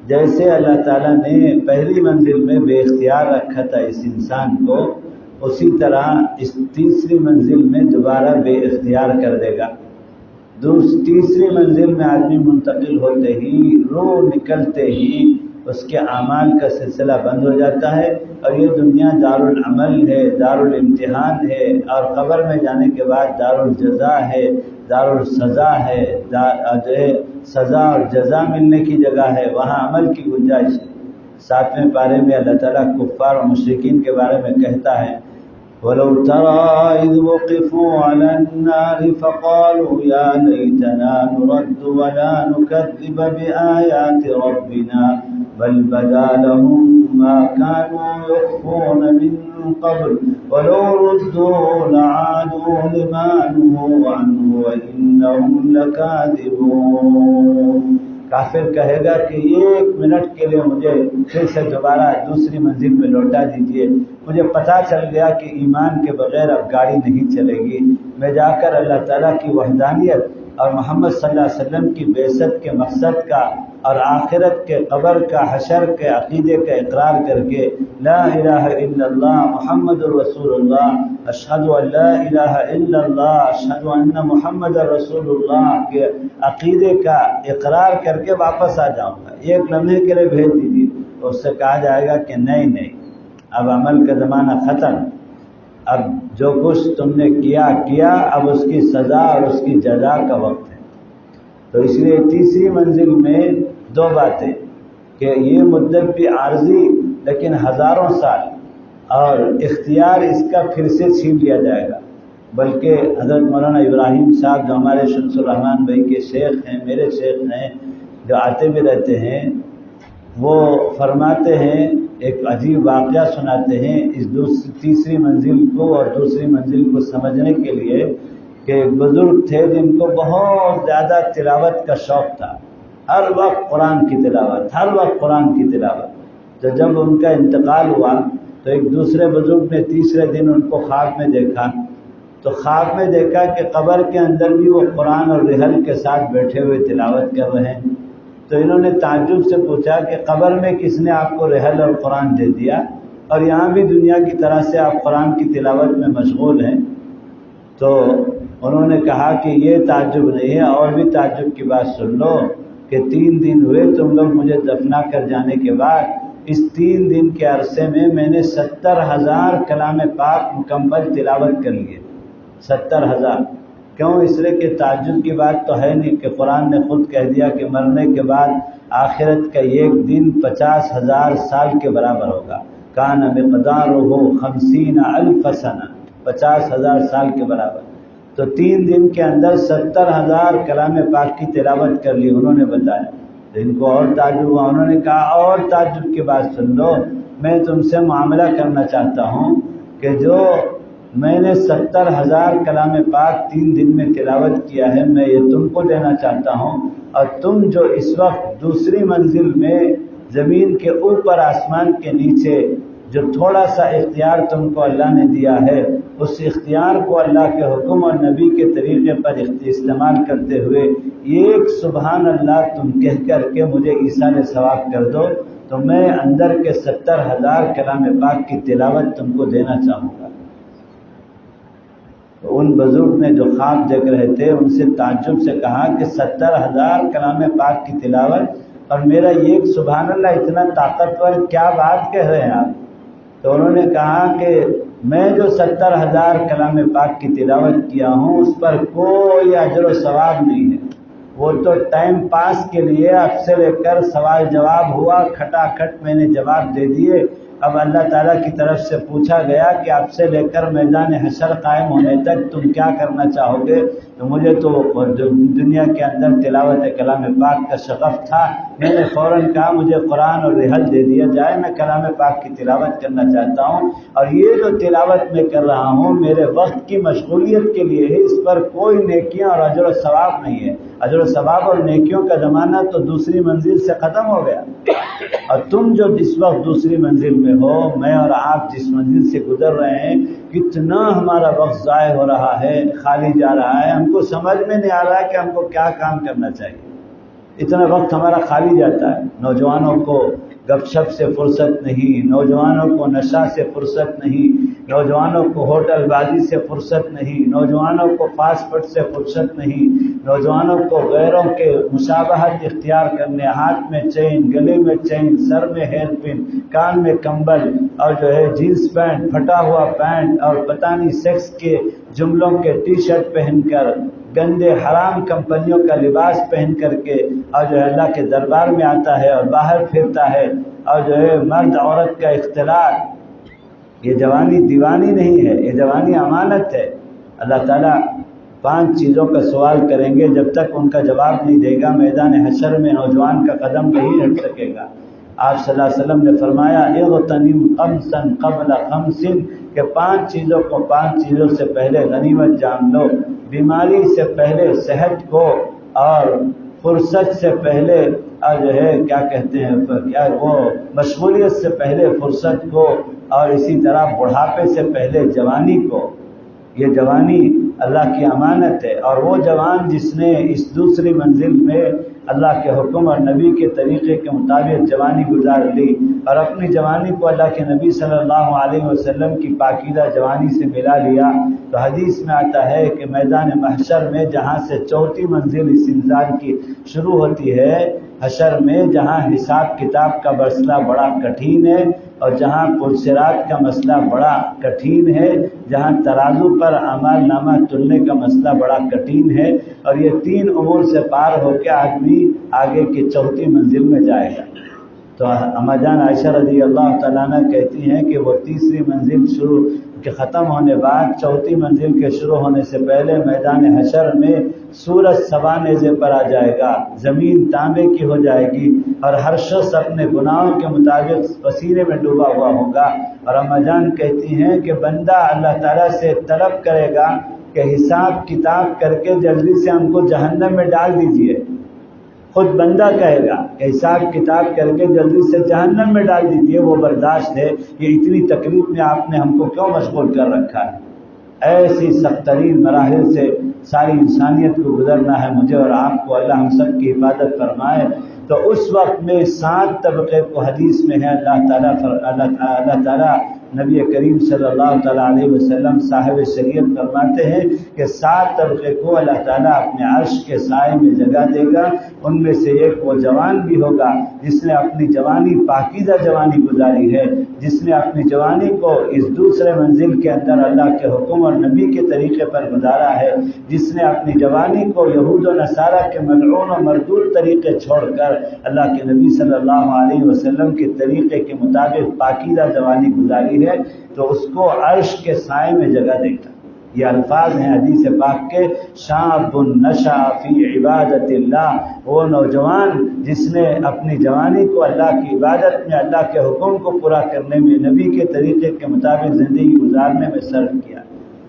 جیسے اللہ تعالیٰ نے پہلی منزل میں بے اختیار رکھا تھا اس انسان کو، اسی طرح اس تیسری منزل میں دوبارہ بے اختیار کر دے گا۔ تیسری منزل میں آدمی منتقل ہوتے ہی، روح نکلتے ہی اس کے اعمال کا سلسلہ بند ہو جاتا ہے، اور یہ دنیا دارالعمل ہے، دارالامتحان ہے، اور قبر میں جانے کے بعد دارالجزا ہے، دارالسزا ہے، جو ہے سزا اور جزا ملنے کی جگہ ہے، وہاں عمل کی گنجائش ہے۔ 7ویں پارے میں اللہ تعالیٰ کفار اور مشرکین کے بارے میں کہتا ہے، وَلَوْ تَرَىٰ إِذْ وُقِفُوا عَلَى النَّارِ فَقَالُوا يَا لَيْتَنَا نُرَدُّ وَلَا نُكَذِّبَ بِآيَاتِ رَبِّنَا بَلْ بَدَا لَهُم مَّا كَانُوا يُخْفُونَ مِن قَبْلُ وَلَوْ رُدُّوا لَعَادُوا لِمَا نُهُوا عَنْهُ وَإِنَّهُمْ لَكَاذِبُونَ۔ کافر کہے گا کہ 1 منٹ کے لیے مجھے پھر سے دوبارہ دوسری منزل میں لوٹا دیجئے، مجھے پتہ چل گیا کہ ایمان کے بغیر اب گاڑی نہیں چلے گی، میں جا کر اللہ تعالیٰ کی وحدانیت اور محمد صلی اللہ علیہ وسلم کی بعثت کے مقصد کا اور آخرت کے قبر کا حشر کے عقیدے کا اقرار کر کے لا الہ الا اللہ محمد رسول اللہ اشہد ان لا الہ الا اللہ اشہد ان محمد رسول اللہ کے عقیدے کا اقرار کر کے واپس آ جاؤں گا، 1 لمحے کے لیے بھیج دیجیے، تو اس سے کہا جائے گا کہ نہیں، اب عمل کا زمانہ ختم، اب جو کچھ تم نے کیا، اب اس کی سزا اور اس کی جزا کا وقت ہے۔ تو اس لیے تیسری منزل میں 2 باتیں کہ یہ مدت بھی عارضی لیکن ہزاروں سال، اور اختیار اس کا پھر سے چھین لیا جائے گا۔ بلکہ حضرت مولانا ابراہیم صاحب جو ہمارے شمس الرحمان بھائی کے شیخ ہیں، میرے شیخ ہیں، جو آتے بھی رہتے ہیں، وہ فرماتے ہیں، ایک عجیب واقعہ سناتے ہیں اس تیسری منزل کو اور دوسری منزل کو سمجھنے کے لیے، کہ ایک بزرگ تھے جن کو بہت زیادہ تلاوت کا شوق تھا، ہر وقت قرآن کی تلاوت، تو جب ان کا انتقال ہوا تو ایک دوسرے بزرگ نے تیسرے دن ان کو خواب میں دیکھا، تو خواب میں دیکھا کہ قبر کے اندر بھی وہ قرآن اور رحل کے ساتھ بیٹھے ہوئے تلاوت کر رہے ہیں۔ تو انہوں نے تعجب سے پوچھا کہ قبر میں کس نے آپ کو رحل اور قرآن دے دیا، اور یہاں بھی دنیا کی طرح سے آپ قرآن کی تلاوت میں مشغول ہیں؟ تو انہوں نے کہا کہ یہ تعجب نہیں ہے، اور بھی تعجب کی بات سن لو کہ 3 دن ہوئے تم لوگ مجھے دفنا کر جانے کے بعد، اس 3 دن کے عرصے میں میں نے 70,000 کلام پاک مکمل تلاوت کر لیے، 70,000۔ کیوں؟ اس لیے کہ تعجب کی بات تو ہے نہیں کہ قرآن نے خود کہہ دیا کہ مرنے کے بعد آخرت کا 1 دن 50,000 سال کے برابر ہوگا، کان مقدارہ 50,000 سنہ، 50,000 سال کے برابر۔ تو 3 دن کے اندر 70,000 کلام پاک کی تلاوت کر لی، انہوں نے بتایا۔ تو ان کو اور تعجب ہوا، انہوں نے کہا اور تعجب کی بات سن لو، میں تم سے معاملہ کرنا چاہتا ہوں کہ جو میں نے 70,000 کلام پاک 3 دن میں تلاوت کیا ہے، میں یہ تم کو دینا چاہتا ہوں، اور تم جو اس وقت دوسری منزل میں زمین کے اوپر آسمان کے نیچے جو تھوڑا سا اختیار تم کو اللہ نے دیا ہے، اس اختیار کو اللہ کے حکم اور نبی کے طریقے پر استعمال کرتے ہوئے 1 سبحان اللہ تم کہہ کر کے مجھے ایصال ثواب کر دو، تو میں اندر کے 70,000 کلام پاک کی تلاوت تم کو دینا چاہوں گا۔ تو ان بزرگ نے جو خواب دیکھ رہے تھے ان سے تعجب سے کہا کہ 70,000 کلام پاک کی تلاوت اور میرا 1 سبحان اللہ اتنا طاقتور، کیا بات کہہ رہے ہیں آپ؟ تو انہوں نے کہا کہ میں جو 70,000 کلام پاک کی تلاوت کیا ہوں اس پر کوئی اجر و ثواب نہیں ہے، وہ تو ٹائم پاس کے لیے اب سے لے کر سوال جواب ہوا، کھٹا کھٹ میں نے جواب دے دیے۔ اب اللہ تعالیٰ کی طرف سے پوچھا گیا کہ اب سے لے کر میدان حشر قائم ہونے تک تم کیا کرنا چاہو گے؟ تو مجھے تو جو دنیا کے اندر تلاوت کلام پاک کا شغف تھا، میں نے فوراً کہا مجھے قرآن اور رحل دے دیا جائے، میں کلام پاک کی تلاوت کرنا چاہتا ہوں، اور یہ جو تلاوت میں کر رہا ہوں میرے وقت کی مشغولیت کے لیے ہے، اس پر کوئی نیکیاں اور اجر و ثواب نہیں ہے۔ اجر و ثواب اور نیکیوں کا زمانہ تو دوسری منزل سے ختم ہو گیا، اور تم جو جس وقت دوسری منزل میں ہو، میں اور آپ جس منزل سے گزر رہے ہیں، کتنا ہمارا وقت ضائع ہو رہا ہے، خالی جا رہا ہے، ہم کو سمجھ میں نہیں آ رہا ہے کہ ہم کو کیا کام کرنا چاہیے۔ اتنا وقت ہمارا خالی جاتا ہے۔ نوجوانوں کو گپ شپ سے فرصت نہیں، نوجوانوں کو نشہ سے فرصت نہیں، نوجوانوں کو ہوٹل بازی سے فرصت نہیں، نوجوانوں کو فاسٹ فوڈ سے فرصت نہیں، نوجوانوں کو غیروں کے مشابہت اختیار کرنے، ہاتھ میں چین، گلے میں چین، سر میں ہیئر پن، کان میں کمبل، اور جینس پینٹ، پھٹا ہوا پینٹ، اور پتہ نہیں سیکس کے جملوں کے ٹی شرٹ پہن کر، گندے حرام کمپنیوں کا لباس پہن کر کے، اور اللہ کے دربار میں آتا ہے اور باہر پھرتا ہے، اور مرد عورت کا اختلاط۔ یہ جوانی دیوانی نہیں ہے، یہ جوانی امانت ہے۔ اللہ تعالیٰ 5 چیزوں کا سوال کریں گے، جب تک ان کا جواب نہیں دے گا میدان حشر میں نوجوان کا قدم نہیں ہٹ سکے گا۔ آپ صلی اللہ علیہ وسلم نے فرمایا اغتنم خمسا قبل خمس، کہ 5 چیزوں کو 5 چیزوں سے پہلے غنیمت جان لو، بیماری سے پہلے صحت کو، اور فرصت سے پہلے اور کیا کہتے ہیں وہ مشغولیت سے پہلے فرصت کو، اور اسی طرح بڑھاپے سے پہلے جوانی کو۔ یہ جوانی اللہ کی امانت ہے، اور وہ جوان جس نے اس دوسری منزل میں اللہ کے حکم اور نبی کے طریقے کے مطابق جوانی گزار لی، اور اپنی جوانی کو اللہ کے نبی صلی اللہ علیہ وسلم کی پاکیزہ جوانی سے ملا لیا، تو حدیث میں آتا ہے کہ میدان محشر میں جہاں سے 4تھی منزل اس انسان کی شروع ہوتی ہے، حشر میں جہاں حساب کتاب کا مسئلہ بڑا کٹھین ہے، اور جہاں پرصراط کا مسئلہ بڑا کٹھین ہے، جہاں ترازو پر اعمال نامہ تلنے کا مسئلہ بڑا کٹھین ہے، اور یہ 3 امور سے پار ہو کے آدمی آگے کی 4تھی منزل میں جائے گا۔ تو اما جان عائشہ رضی اللہ تعالیٰ عنہ کہتی ہیں کہ وہ 3ری منزل شروع کے ختم ہونے بعد 4تھی منزل کے شروع ہونے سے پہلے میدان حشر میں سورج سوا نیزے پر آ جائے گا، زمین تانبے کی ہو جائے گی، اور ہر شخص اپنے گناہوں کے مطابق پسینے میں ڈوبا ہوا ہوگا۔ اور اما جان کہتی ہیں کہ بندہ اللہ تعالیٰ سے طلب کرے گا کہ حساب کتاب کر کے جلدی سے ہم کو جہنم میں ڈال دیجئے۔ خود بندہ کہے گا کہ حساب کتاب کر کے جلدی سے جہنم میں ڈال دیجئے، وہ برداشت ہے، یہ اتنی تکلیف میں آپ نے ہم کو کیوں مشغول کر رکھا ہے؟ ایسی سخت ترین مراحل سے ساری انسانیت کو گزرنا ہے، مجھے اور آپ کو اللہ ہم سب کی حفاظت فرمائے۔ تو اس وقت میں 7 طبقے کو حدیث میں ہے، اللہ تعالیٰ نبی کریم صلی اللہ تعالیٰ علیہ وسلم صاحب شریعت فرماتے ہیں کہ 7 طبقے کو اللہ تعالیٰ اپنے عرش کے سائے میں جگہ دے گا۔ ان میں سے ایک وہ جوان بھی ہوگا جس نے اپنی جوانی پاکیزہ جوانی گزاری ہے، جس نے اپنی جوانی کو اس دوسرے منزل کے اندر اللہ کے حکم اور نبی کے طریقے پر گزارا ہے، جس نے اپنی جوانی کو یہود و نصارہ کے ملعون و مردود طریقے چھوڑ کر اللہ کے نبی صلی اللہ علیہ وسلم کے طریقے کے مطابق پاکیزہ جوانی گزاری ہے، تو اس کو عرش کے سائے میں جگہ دے گا۔ یہ الفاظ ہیں حدیث پاک کے، شاب نشا فی عبادت اللہ، وہ نوجوان جس نے اپنی جوانی کو اللہ کی عبادت میں، اللہ کے حکم کو پورا کرنے میں، نبی کے طریقے کے مطابق زندگی گزارنے میں صرف کیا۔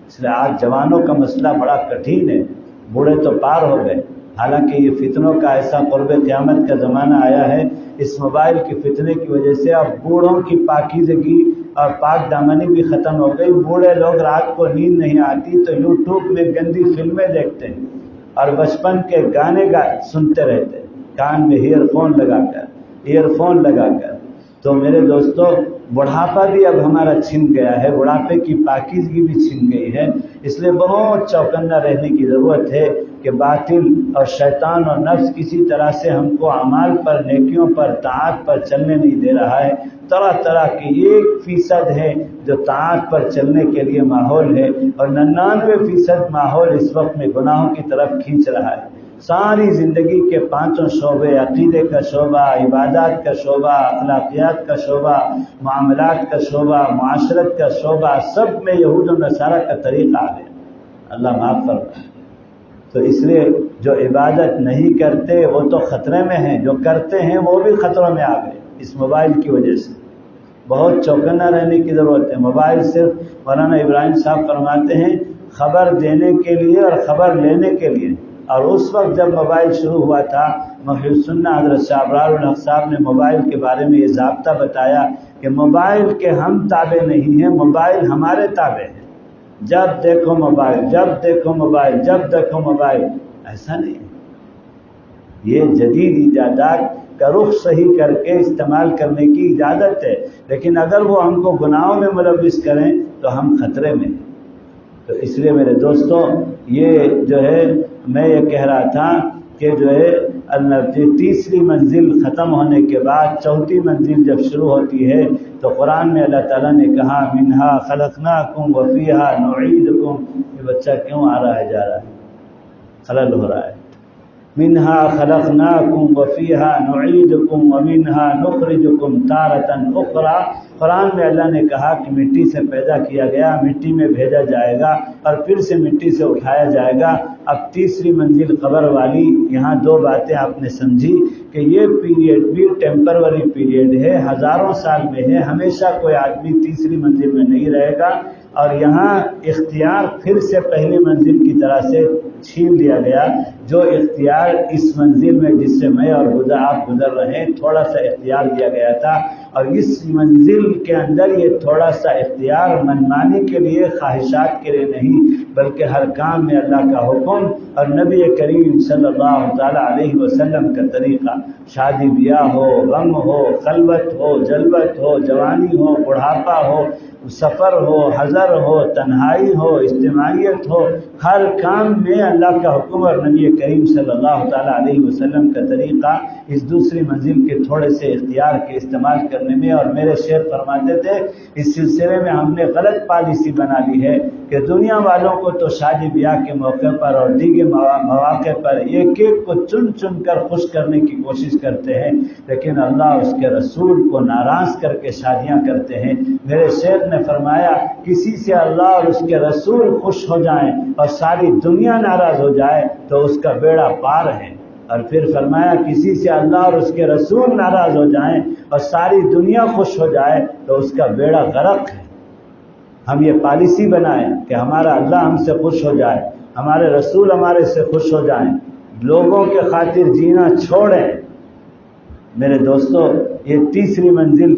اس لیے آج جوانوں کا مسئلہ بڑا کٹھین ہے، بوڑھے تو پار ہو گئے، حالانکہ یہ فتنوں کا ایسا قرب قیامت کا زمانہ آیا ہے، اس موبائل کے فتنے کی وجہ سے اب بوڑھوں کی پاکیزگی اور پاک دامنی بھی ختم ہو گئی۔ بوڑھے لوگ رات کو نیند نہیں آتی تو یوٹیوب میں گندی فلمیں دیکھتے ہیں اور بچپن کے گانے سنتے رہتے ہیں، کان میں ایئر فون لگا کر۔ تو میرے دوستو، بڑھاپا بھی اب ہمارا چھن گیا ہے، بڑھاپے کی پاکیزگی بھی چھن گئی ہے، اس لیے بہت چوکنا رہنے کی ضرورت ہے کہ باطل اور شیطان اور نفس کسی طرح سے ہم کو اعمال پر، نیکیوں پر، طاعت پر چلنے نہیں دے رہا ہے۔ طرح طرح کی 1% ہے جو طاعت پر چلنے کے لیے ماحول ہے، اور 99% ماحول اس وقت میں گناہوں کی طرف کھینچ رہا ہے۔ ساری زندگی کے 5 شعبے، عقیدے کا شعبہ، عبادات کا شعبہ، اخلاقیات کا شعبہ، معاملات کا شعبہ، معاشرت کا شعبہ، سب میں یہود و نصارہ کا طریقہ آ گیا۔ اللہ معاف فرمائے۔ تو اس لیے جو عبادت نہیں کرتے وہ تو خطرے میں ہیں، جو کرتے ہیں وہ بھی خطروں میں آ گئے اس موبائل کی وجہ سے۔ بہت چوکنا رہنے کی ضرورت ہے۔ موبائل صرف مولانا ابراہیم صاحب فرماتے ہیں خبر دینے کے لیے اور خبر لینے کے لیے، اور اس وقت جب موبائل شروع ہوا تھا، محی السنہ حضرت شاہ ابرار الحق صاحب نے موبائل کے بارے میں یہ ضابطہ بتایا کہ موبائل کے ہم تابع نہیں ہیں، موبائل ہمارے تابع ہے۔ جب دیکھو موبائل، جب دیکھو موبائل، جب دیکھو موبائل، ایسا نہیں۔ یہ جدید ایجادات کا رخ صحیح کر کے استعمال کرنے کی اجازت ہے، لیکن اگر وہ ہم کو گناہوں میں ملوث کریں تو ہم خطرے میں ہیں۔ تو اس لیے میرے دوستوں، یہ جو ہے میں یہ کہہ رہا تھا کہ جو ہے تیسری منزل ختم ہونے کے بعد چوتھی منزل جب شروع ہوتی ہے تو قرآن میں اللہ تعالیٰ نے کہا منہا خلقناکم وفیہا نعیدکم۔ یہ بچہ کیوں آ رہا ہے جا رہا ہے، خلل ہو رہا ہے۔ منہا خلقناکم وفیہا نعیدکم ومنہا نخرجکم تارۃ اخری۔ قرآن میں اللہ نے کہا کہ مٹی سے پیدا کیا گیا، مٹی میں بھیجا جائے گا اور پھر سے مٹی سے اٹھایا جائے گا۔ اب تیسری منزل قبر والی، یہاں دو باتیں آپ نے سمجھی کہ یہ پیریڈ بھی ٹیمپروری پیریڈ ہے، ہزاروں سال میں ہے، ہمیشہ کوئی آدمی تیسری منزل میں نہیں رہے گا، اور یہاں اختیار پھر سے پہلی منزل کی طرح سے چھین لیا گیا۔ جو اختیار اس منزل میں جس سے میں اور آپ گزر رہے ہیں تھوڑا سا اختیار دیا گیا تھا، اور اس منزل کے اندر یہ تھوڑا سا اختیار منمانی کے لیے، خواہشات کے لیے نہیں، بلکہ ہر کام میں اللہ کا حکم اور نبی کریم صلی اللہ تعالی علیہ وسلم کا طریقہ، شادی بیاہ ہو، غم ہو، خلوت ہو، جلوت ہو، جوانی ہو، بڑھاپا ہو، سفر ہو، حضر ہو، تنہائی ہو، اجتماعیت ہو، ہر کام میں اللہ کا حکم اور نبی کریم صلی اللہ تعالی علیہ وسلم کا طریقہ اس دوسری منزل کے تھوڑے سے اختیار کے استعمال کرنے میں۔ اور میرے شیخ فرماتے تھے اس سلسلے میں ہم نے غلط پالیسی بنا لی ہے کہ دنیا والوں کو تو شادی بیاہ کے موقع پر اور دیگر مواقع پر ایک ایک کو چن چن کر خوش کرنے کی کوشش کرتے ہیں، لیکن اللہ اور اس کے رسول کو ناراض کر کے شادیاں کرتے ہیں۔ میرے شیخ نے فرمایا کسی سے اللہ اور اس کے رسول خوش ہو جائیں اور ساری دنیا ناراض ہو جائے تو اس کا بیڑا پار ہے، اور پھر فرمایا کسی سے اللہ اور اس کے رسول ناراض ہو جائیں اور ساری دنیا خوش ہو جائے تو اس کا بیڑا غرق ہے۔ ہم یہ پالیسی بنائیں کہ ہمارا اللہ ہم سے خوش ہو جائے، ہمارے رسول ہمارے سے خوش ہو جائیں، لوگوں کے خاطر جینا چھوڑیں۔ میرے دوستو، یہ تیسری منزل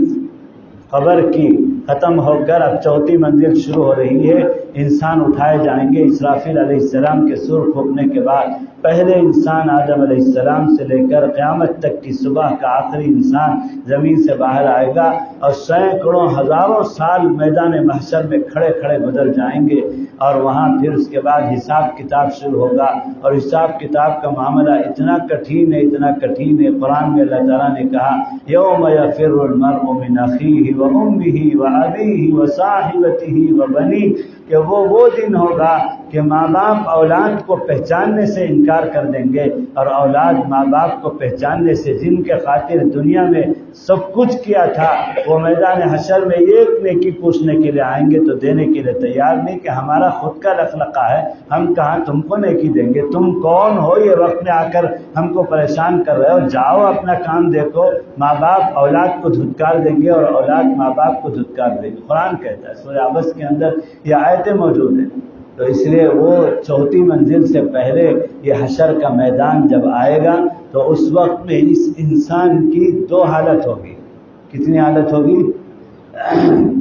قبر کی ختم ہو کر اب چوتھی منزل شروع ہو رہی ہے۔ انسان اٹھائے جائیں گے اسرافیل علیہ السلام کے سر پھونکنے کے بعد۔ پہلے انسان آدم علیہ السلام سے لے کر قیامت تک کی صبح کا آخری انسان زمین سے باہر آئے گا، اور سینکڑوں ہزاروں سال میدان محشر میں کھڑے کھڑے گزر جائیں گے، اور وہاں پھر اس کے بعد حساب کتاب شروع ہوگا۔ اور حساب کتاب کا معاملہ اتنا کٹھین ہے، اتنا کٹھین ہے، قرآن میں اللہ تعالیٰ نے کہا یوم یفر المرء من اخیہ وامہ وابیہ وصاحبتہ وبنیہ، کہ وہ دن ہوگا کہ ماں باپ اولاد کو پہچاننے سے انکار کر دیں گے، اور اولاد ماں باپ کو پہچاننے سے، جن کے خاطر دنیا میں سب کچھ کیا تھا، وہ میدان حشر میں ایک نیکی پوچھنے کے لیے آئیں گے تو دینے کے لیے تیار نہیں کہ ہمارا خود کا لخلقہ ہے، ہم کہاں تم کو نیکی دیں گے، تم کون ہو یہ وقت میں آ کر ہم کو پریشان کر رہے ہو، جاؤ اپنا کام دیکھو۔ ماں باپ اولاد کو دھتکار دیں گے اور اولاد ماں باپ کو دھتکار دیں گے۔ قرآن کہتا ہے، سورہ عبس کے اندر یہ آیتیں موجود ہیں۔ تو اس لیے وہ چوتھی منزل سے پہلے یہ حشر کا میدان جب آئے گا تو اس وقت میں اس انسان کی دو حالت ہوگی۔ کتنی حالت ہوگی؟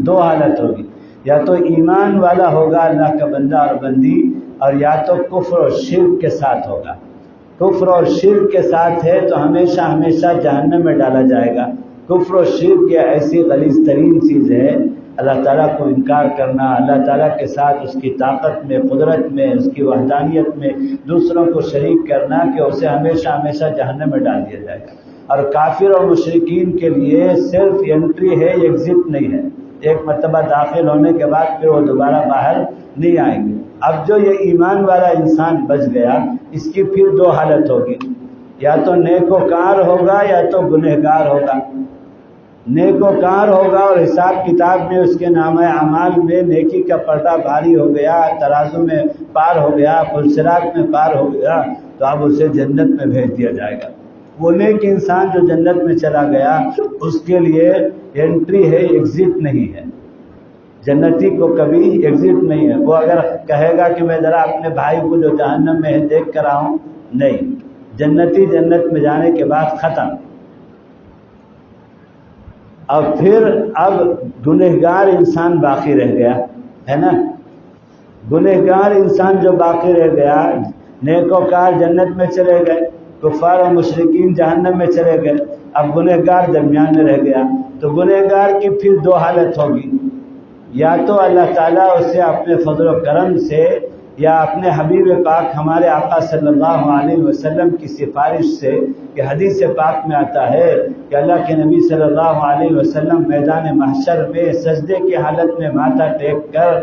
دو حالت ہوگی، یا تو ایمان والا ہوگا اللہ کا بندہ اور بندی، اور یا تو کفر اور شرک کے ساتھ ہوگا۔ کفر اور شرک کے ساتھ ہے تو ہمیشہ ہمیشہ جہنم میں ڈالا جائے گا۔ کفر و شرک یہ ایسی غلیظ ترین چیز ہے، اللہ تعالیٰ کو انکار کرنا، اللہ تعالیٰ کے ساتھ اس کی طاقت میں، قدرت میں، اس کی وحدانیت میں دوسروں کو شریک کرنا، کہ اسے ہمیشہ ہمیشہ جہنم میں ڈال دیا جائے گا۔ اور کافر اور مشرکین کے لیے صرف انٹری ہے، ایگزٹ نہیں ہے۔ ایک مرتبہ داخل ہونے کے بعد پھر وہ دوبارہ باہر نہیں آئیں گے۔ اب جو یہ ایمان والا انسان بچ گیا، اس کی پھر دو حالت ہوگی، یا تو نیکوکار ہوگا یا تو گنہگار ہوگا۔ نیکوکار ہوگا اور حساب کتاب میں اس کے نامہ اعمال میں نیکی کا پردہ بھاری ہو گیا، ترازو میں پار ہو گیا، پلسرات میں پار ہو گیا، تو اب اسے جنت میں بھیج دیا جائے گا۔ وہ نیک انسان جو جنت میں چلا گیا، اس کے لیے انٹری ہے، ایگزٹ نہیں ہے۔ جنتی کو کبھی ایگزٹ نہیں ہے۔ وہ اگر کہے گا کہ میں ذرا اپنے بھائی کو جو جہنم میں ہے دیکھ کر آؤں، نہیں، جنتی جنت میں جانے کے بعد ختم۔ اور پھر اب گنہگار انسان باقی رہ گیا ہے نا۔ گنہگار انسان جو باقی رہ گیا، نیکوکار جنت میں چلے گئے، کفار و مشرکین جہنم میں چلے گئے، اب گنہگار درمیان میں رہ گیا، تو گنہگار کی پھر دو حالت ہوگی، یا تو اللہ تعالیٰ اسے اپنے فضل و کرم سے یا اپنے حبیب پاک ہمارے آقا صلی اللہ علیہ وسلم کی سفارش سے، کہ حدیث پاک میں آتا ہے کہ اللہ کے نبی صلی اللہ علیہ وسلم میدان محشر میں سجدے کی حالت میں ماتھا ٹیک کر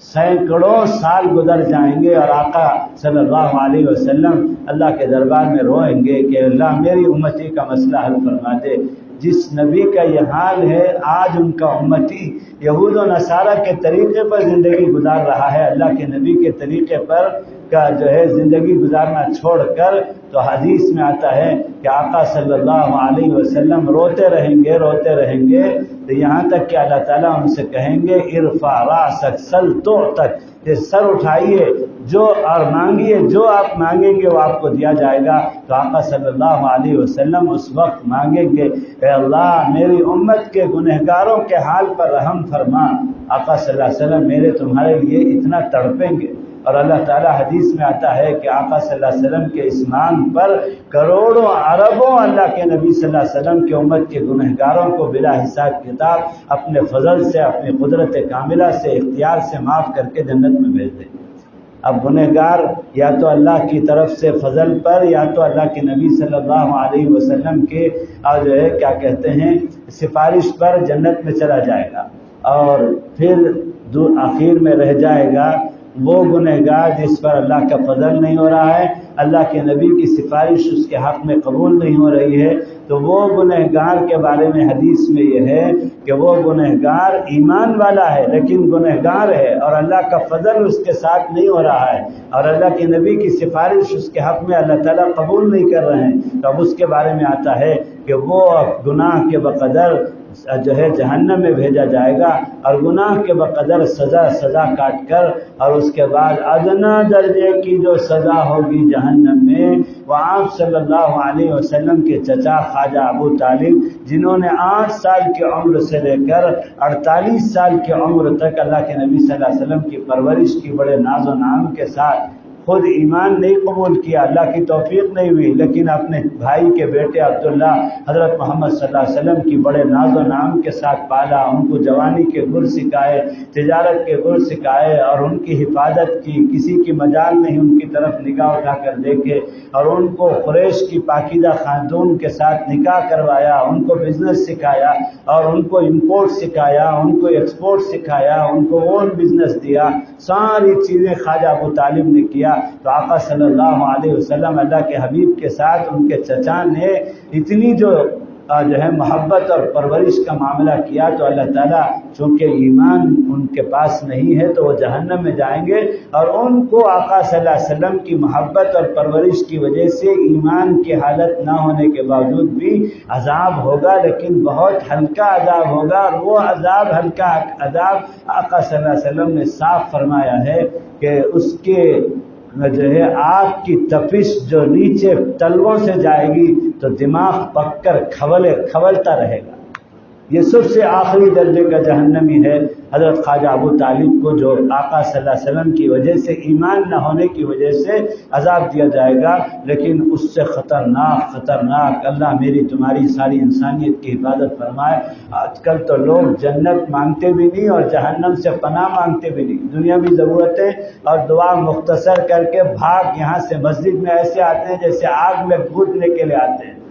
سینکڑوں سال گزر جائیں گے، اور آقا صلی اللہ علیہ وسلم اللہ کے دربار میں روئیں گے کہ اللہ میری امتی کا مسئلہ حل فرما دے۔ جس نبی کا یہ حال ہے، آج ان کا امتی یہود و نصارہ کے طریقے پر زندگی گزار رہا ہے، اللہ کے نبی کے طریقے پر کا جو ہے زندگی گزارنا چھوڑ کر، تو حدیث میں آتا ہے کہ آقا صلی اللہ علیہ وسلم روتے رہیں گے تو یہاں تک کہ اللہ تعالیٰ ان سے کہیں گے ارفع راسک سل تعطک، یہ سر اٹھائیے جو اور مانگیے، جو آپ مانگیں گے وہ آپ کو دیا جائے گا۔ تو آقا صلی اللہ علیہ وسلم اس وقت مانگیں گے اے اللہ میری امت کے گنہگاروں کے حال پر رحم فرما۔ آقا صلی اللہ علیہ وسلم میرے تمہارے لیے اتنا تڑپیں گے، اور اللہ تعالیٰ حدیث میں آتا ہے کہ آقا صلی اللہ علیہ وسلم کے اسمان پر کروڑوں اربوں اللہ کے نبی صلی اللہ علیہ وسلم کی امت کے گنہگاروں کو بلا حساب کتاب اپنے فضل سے، اپنی قدرت کاملہ سے، اختیار سے معاف کر کے جنت میں بھیج دیں۔ اب گنہگار یا تو اللہ کی طرف سے فضل پر، یا تو اللہ کے نبی صلی اللہ علیہ وسلم کے جو ہے کیا کہتے ہیں سفارش پر جنت میں چلا جائے گا، اور پھر آخر میں رہ جائے گا وہ گنہگار جس پر اللہ کا فضل نہیں ہو رہا ہے، اللہ کے نبی کی سفارش اس کے حق میں قبول نہیں ہو رہی ہے۔ تو وہ گنہگار کے بارے میں حدیث میں یہ ہے کہ وہ گنہگار ایمان والا ہے لیکن گنہگار ہے، اور اللہ کا فضل اس کے ساتھ نہیں ہو رہا ہے، اور اللہ کے نبی کی سفارش اس کے حق میں اللہ تعالیٰ قبول نہیں کر رہے ہیں، تو اب اس کے بارے میں آتا ہے کہ وہ گناہ کے بقدر جو ہے جہنم میں بھیجا جائے گا، اور گناہ کے بقدر سزا کاٹ کر، اور اس کے بعد ادنا درجے کی جو سزا ہوگی جہنم میں، وہ آپ صلی اللہ علیہ وسلم کے چچا خواجہ ابو طالب، جنہوں نے 8 سال کی عمر سے لے کر 48 سال کی عمر تک اللہ کے نبی صلی اللہ علیہ وسلم کی پرورش کی بڑے ناز و نام کے ساتھ، خود ایمان نہیں قبول کیا، اللہ کی توفیق نہیں ہوئی، لیکن اپنے بھائی کے بیٹے عبداللہ حضرت محمد صلی اللہ علیہ وسلم کی بڑے ناز و نام کے ساتھ پالا، ان کو جوانی کے گر سکھائے، تجارت کے گر سکھائے، اور ان کی حفاظت کی، کسی کی مجال نہیں ان کی طرف نگاہ اٹھا کر دیکھے، اور ان کو قریش کی پاکیزہ خاتون کے ساتھ نکاح کروایا، ان کو بزنس سکھایا، اور ان کو امپورٹ سکھایا، ان کو ایکسپورٹ سکھایا، ان کو اون بزنس دیا، ساری چیزیں خواجہ ابو طالب نے کیا۔ تو آقا صلی اللہ علیہ وسلم اللہ کے حبیب کے ساتھ ان کے چچا نے اتنی جو ہے محبت اور پرورش کا معاملہ کیا، تو اللہ تعالیٰ چونکہ ایمان ان کے پاس نہیں ہے تو وہ جہنم میں جائیں گے، اور ان کو آقا صلی اللہ علیہ وسلم کی محبت اور پرورش کی وجہ سے ایمان کی حالت نہ ہونے کے باوجود بھی عذاب ہوگا، لیکن بہت ہلکا عذاب ہوگا، اور وہ ہلکا عذاب آقا صلی اللہ علیہ وسلم نے صاف فرمایا ہے کہ اس کے جو ہے آگ کی تپش جو نیچے تلووں سے جائے گی تو دماغ پک کر کھولتا رہے گا۔ یہ سب سے آخری درجے کا جہنمی ہے حضرت خواجہ ابو طالب کو، جو آقا صلی اللہ علیہ وسلم کی وجہ سے ایمان نہ ہونے کی وجہ سے عذاب دیا جائے گا، لیکن اس سے خطرناک اللہ میری تمہاری ساری انسانیت کی حفاظت فرمائے۔ آج کل تو لوگ جنت مانگتے بھی نہیں اور جہنم سے پناہ مانگتے بھی نہیں، دنیاوی ضرورتیں اور دعا مختصر کر کے بھاگ یہاں سے مسجد میں ایسے آتے ہیں جیسے آگ میں کودنے کے لیے آتے ہیں۔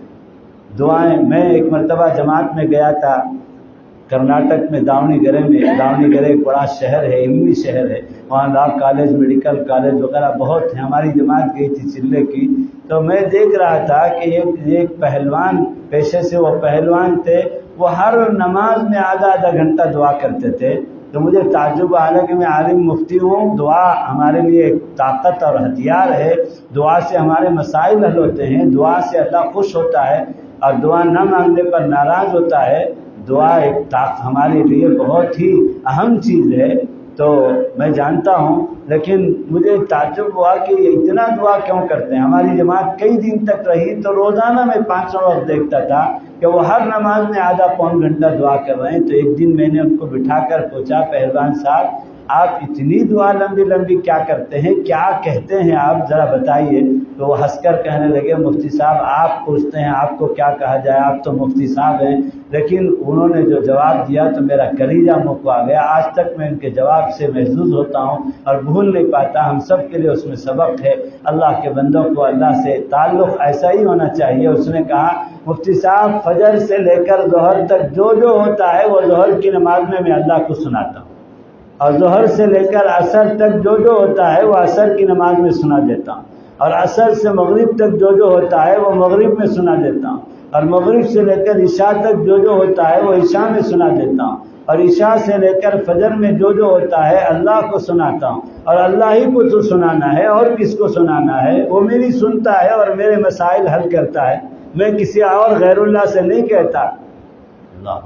دعائیں، میں ایک مرتبہ جماعت میں گیا تھا کرناٹک میں داونی گرے ایک بڑا شہر ہے، علمی شہر ہے، وہاں لا کالج، میڈیکل کالج وغیرہ بہت ہیں۔ ہماری جماعت گئی تھی چلے کی، تو میں دیکھ رہا تھا کہ ایک پہلوان، پیشے سے وہ پہلوان تھے، وہ ہر نماز میں آدھا گھنٹہ دعا کرتے تھے۔ تو مجھے تعجب، حالانکہ میں عالم مفتی ہوں، دعا ہمارے لیے ایک طاقت اور ہتھیار ہے، دعا سے ہمارے مسائل حل ہوتے ہیں، دعا سے اللہ خوش ہوتا ہے، اور دعا نہ مانگنے پر ناراض ہوتا ہے۔ دعا ایک ہمارے لیے بہت ہی اہم چیز ہے، تو میں جانتا ہوں، لیکن مجھے تعجب ہوا کہ اتنا دعا کیوں کرتے ہیں۔ ہماری جماعت کئی دن تک رہی تو روزانہ میں 5 وقت دیکھتا تھا کہ وہ ہر نماز میں آدھا پون گھنٹہ دعا کر رہے ہیں۔ تو ایک دن میں نے ان کو بٹھا کر پوچھا، پہلوان صاحب آپ اتنی دعا لمبی لمبی کیا کرتے ہیں، کیا کہتے ہیں آپ ذرا بتائیے؟ تو وہ ہنس کر کہنے لگے مفتی صاحب آپ پوچھتے ہیں آپ کو کیا کہا جائے، آپ تو مفتی صاحب ہیں، لیکن انہوں نے جو جواب دیا تو میرا کلیجہ منہ کو آ گیا، آج تک میں ان کے جواب سے محظوظ ہوتا ہوں اور بھول نہیں پاتا۔ ہم سب کے لیے اس میں سبق ہے، اللہ کے بندوں کو اللہ سے تعلق ایسا ہی ہونا چاہیے۔ اس نے کہا مفتی صاحب فجر سے لے کر ظہر تک جو ہوتا ہے وہ ظہر کی نماز میں اللہ کو سناتا ہوں، اور ظہر سے لے کر عصر تک جو ہوتا ہے وہ عصر کی نماز میں سنا دیتا ہوں، اور عصر سے مغرب تک جو ہوتا ہے وہ مغرب میں سنا دیتا ہوں، اور مغرب سے لے کر عشاء تک جو ہوتا ہے وہ عشاء میں سنا دیتا ہوں، اور عشاء سے لے کر فجر میں جو ہوتا ہے اللہ کو سناتا ہوں، اور اللہ ہی کو تو سنانا ہے اور کس کو سنانا ہے، وہ میری سنتا ہے اور میرے مسائل حل کرتا ہے، میں کسی اور غیر اللہ سے نہیں کہتا۔ اللہ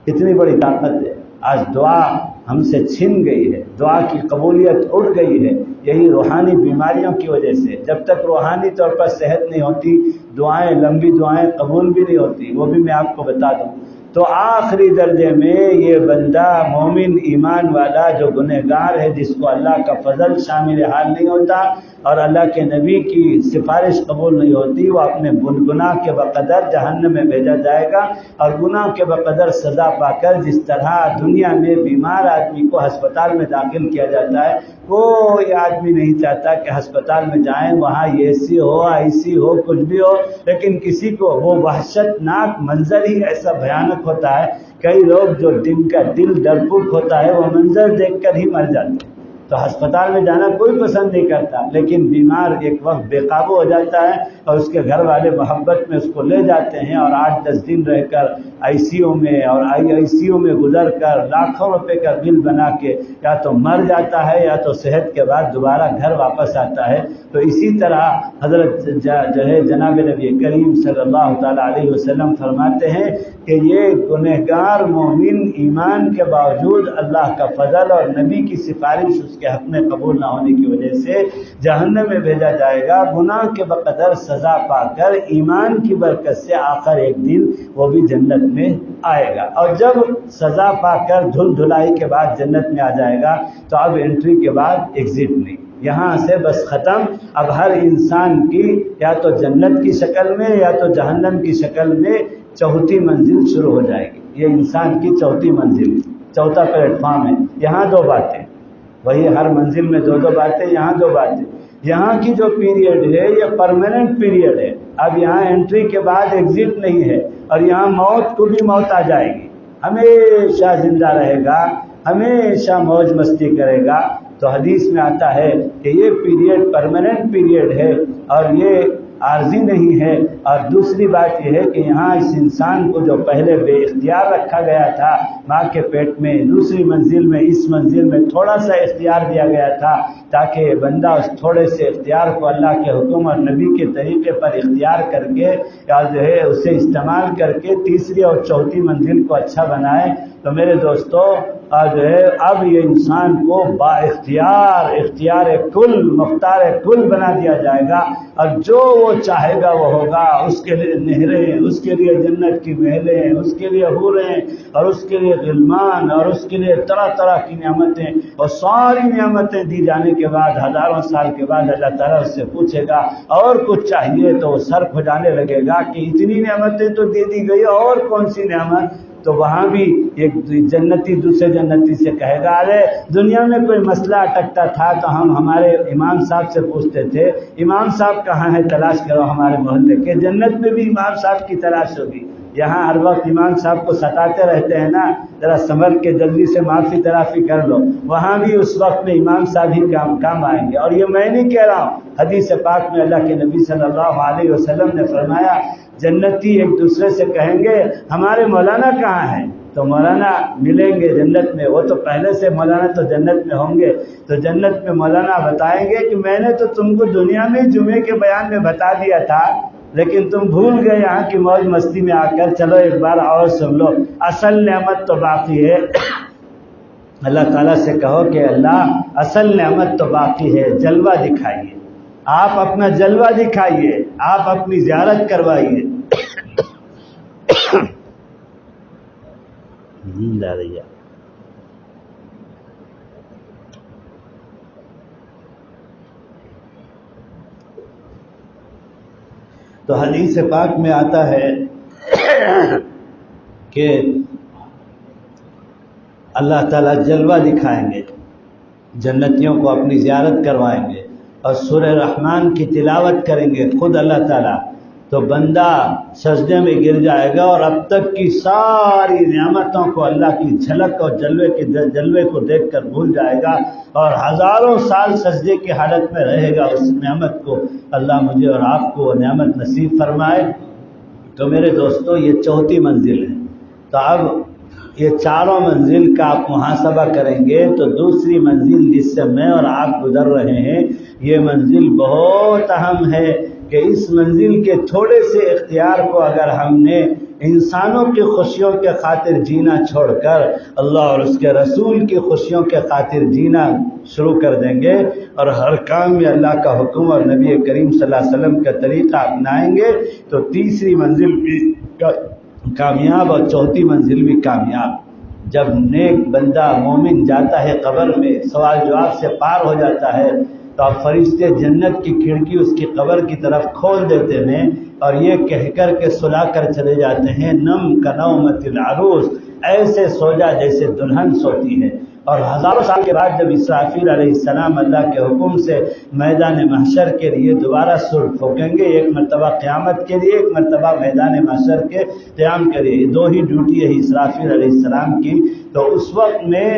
اتنی بڑی طاقت ہے۔ آج دعا ہم سے چھن گئی ہے، دعا کی قبولیت اٹھ گئی ہے، یہی روحانی بیماریوں کی وجہ سے۔ جب تک روحانی طور پر صحت نہیں ہوتی دعائیں، لمبی دعائیں قبول بھی نہیں ہوتی، وہ بھی میں آپ کو بتا دوں۔ تو آخری درجے میں یہ بندہ مومن ایمان والا جو گنہگار ہے، جس کو اللہ کا فضل شامل حال نہیں ہوتا اور اللہ کے نبی کی سفارش قبول نہیں ہوتی، وہ اپنے گناہ کے بقدر جہنم میں بھیجا جائے گا، اور گناہ کے بقدر سزا پا کر جس طرح دنیا میں بیمار آدمی کو ہسپتال میں داخل کیا جاتا ہے، کوئی آدمی نہیں چاہتا کہ ہسپتال میں جائیں، وہاں اے سی ہو آئی سی ہو کچھ بھی ہو، لیکن کسی کو وہ وحشتناک منظر ہی ایسا بھیانک ہوتا ہے، کئی لوگ جو دن کا دل ڈرپوک ہوتا ہے وہ منظر دیکھ کر ہی مر جاتے ہیں۔ تو ہسپتال میں جانا کوئی پسند نہیں کرتا، لیکن بیمار ایک وقت بے قابو ہو جاتا ہے اور اس کے گھر والے محبت میں اس کو لے جاتے ہیں، اور 8-10 دن رہ کر آئی سی یو میں اور آئی سی یو میں گزر کر لاکھوں روپے کا بل بنا کے یا تو مر جاتا ہے یا تو صحت کے بعد دوبارہ گھر واپس آتا ہے۔ تو اسی طرح حضرت جو ہے جناب نبی کریم صلی اللہ تعالیٰ علیہ وسلم فرماتے ہیں کہ یہ گنہگار مومن ایمان کے باوجود اللہ کا فضل اور نبی کی سفارش اس کے حق میں قبول نہ ہونے کی وجہ سے جہنم میں بھیجا جائے گا، گناہ کے بقدر سزا پا کر ایمان کی برکت سے آخر ایک دن وہ بھی جنت میں آئے گا، اور جب سزا پا کر دھل دھلائی کے بعد جنت میں آ جائے گا تو اب انٹری کے بعد ایگزٹ نہیں، یہاں سے بس ختم۔ اب ہر انسان کی یا تو جنت کی شکل میں یا تو جہنم کی شکل میں چوتھی منزل شروع ہو جائے گی۔ یہ انسان کی چوتھی منزل، چوتھا پلیٹ فارم ہے۔ یہاں دو باتیں، وہی ہر منزل میں دو باتیں، یہاں دو باتیں۔ یہاں کی جو پیریڈ ہے یہ پرماننٹ پیریڈ ہے، اب یہاں انٹری کے بعد ایگزٹ نہیں ہے، اور یہاں موت کو بھی موت آ جائے گی، ہمیشہ زندہ رہے گا، ہمیشہ موج مستی کرے گا۔ تو حدیث میں آتا ہے کہ یہ پیریڈ پرماننٹ پیریڈ ہے اور یہ عارضی نہیں ہے۔ اور دوسری بات یہ ہے کہ یہاں اس انسان کو جو پہلے بے اختیار رکھا گیا تھا ماں کے پیٹ میں، دوسری منزل میں اس منزل میں تھوڑا سا اختیار دیا گیا تھا تاکہ بندہ اس تھوڑے سے اختیار کو اللہ کے حکم اور نبی کے طریقے پر اختیار کر کے یا جو ہے اسے استعمال کر کے تیسری اور چوتھی منزل کو اچھا بنائے۔ تو میرے دوستو جو ہے اب یہ انسان کو با اختیار کل مختار کل بنا دیا جائے گا، اور جو وہ چاہے گا وہ ہوگا۔ اس کے لیے نہریں، اس کے لیے جنت کی محلیں، اس کے لیے حوریں، اور اس کے لیے غلمان، اور اس کے لیے طرح طرح کی نعمتیں، اور ساری نعمتیں دی جانے کے بعد ہزاروں سال کے بعد اللہ تعالیٰ اس سے پوچھے گا اور کچھ چاہیے، تو وہ سر کھجانے لگے گا کہ اتنی نعمتیں تو دے دی گئی، اور کون سی نعمت؟ تو وہاں بھی ایک جنتی دوسرے جنتی سے کہے گا، ارے دنیا میں کوئی مسئلہ اٹکتا تھا تو ہم ہمارے امام صاحب سے پوچھتے تھے، امام صاحب کہاں ہے، تلاش کرو ہمارے محلے کے۔ جنت میں بھی امام صاحب کی تلاش ہوگی۔ یہاں ہر وقت امام صاحب کو ستاتے رہتے ہیں نا، ذرا سنبھل کے جلدی سے معافی تلافی کر لو، وہاں بھی اس وقت میں امام صاحب ہی کام آئیں گے۔ اور یہ میں نہیں کہہ رہا ہوں، حدیث پاک میں اللہ کے نبی صلی اللہ علیہ وسلم نے فرمایا، جنتی ایک دوسرے سے کہیں گے ہمارے مولانا کہاں ہیں، تو مولانا ملیں گے جنت میں، وہ تو پہلے سے مولانا تو جنت میں ہوں گے، تو جنت میں مولانا بتائیں گے کہ میں نے تو تم کو دنیا میں جمعے کے بیان میں بتا دیا تھا، لیکن تم بھول گئے یہاں کی موج مستی میں آ کر، چلو ایک بار اور سن لو، اصل نعمت تو باقی ہے۔ اللہ تعالیٰ سے کہو کہ اللہ اصل نعمت تو باقی ہے، جلوہ دکھائیے، آپ اپنا جلوہ دکھائیے، آپ اپنی زیارت کروائیے۔ نیند آ رہی ہے۔ تو حدیث پاک میں آتا ہے کہ اللہ تعالیٰ جلوہ دکھائیں گے، جنتیوں کو اپنی زیارت کروائیں گے اور سورہ رحمان کی تلاوت کریں گے خود اللہ تعالیٰ، تو بندہ سجدے میں گر جائے گا اور اب تک کی ساری نعمتوں کو اللہ کی جھلک اور جلوے کو دیکھ کر بھول جائے گا اور ہزاروں سال سجدے کی حالت میں رہے گا۔ اس نعمت کو اللہ مجھے اور آپ کو وہ نعمت نصیب فرمائے۔ تو میرے دوستو یہ چوتھی منزل ہے۔ تو اب یہ چاروں منزل کا آپ محاسبہ کریں گے تو دوسری منزل جس سے میں اور آپ گزر رہے ہیں، یہ منزل بہت اہم ہے کہ اس منزل کے تھوڑے سے اختیار کو اگر ہم نے انسانوں کی خوشیوں کے خاطر جینا چھوڑ کر اللہ اور اس کے رسول کی خوشیوں کے خاطر جینا شروع کر دیں گے اور ہر کام میں اللہ کا حکم اور نبی کریم صلی اللہ علیہ وسلم کا طریقہ اپنائیں گے تو تیسری منزل بھی کامیاب اور چوتھی منزل بھی کامیاب۔ جب نیک بندہ مومن جاتا ہے قبر میں، سوال جواب سے پار ہو جاتا ہے، تو اب فرشتے جنت کی کھڑکی اس کی قبر کی طرف کھول دیتے ہیں اور یہ کہہ کر کے سلا کر چلے جاتے ہیں، نم کنومت العروس، ایسے سو جا جیسے دلہن سوتی ہے۔ اور ہزاروں سال کے بعد جب اسرافیل علیہ السلام اللہ کے حکم سے میدان محشر کے لیے دوبارہ سر پھونکیں گے، ایک مرتبہ قیامت کے لیے، ایک مرتبہ میدان محشر کے قیام کے لیے، دو ہی ڈیوٹی ہے اسرافیل علیہ السلام کی۔ تو اس وقت میں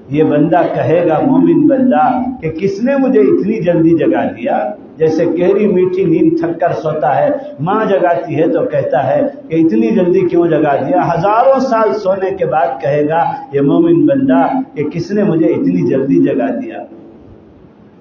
یہ بندہ کہے گا، مومن بندہ، کہ کس نے مجھے اتنی جلدی جگا دیا؟ جیسے گہری میٹھی نیند تھک کر سوتا ہے، ماں جگاتی ہے تو کہتا ہے کہ اتنی جلدی کیوں جگا دیا؟ ہزاروں سال سونے کے بعد کہے گا یہ مومن بندہ کہ کس نے مجھے اتنی جلدی جگا دیا؟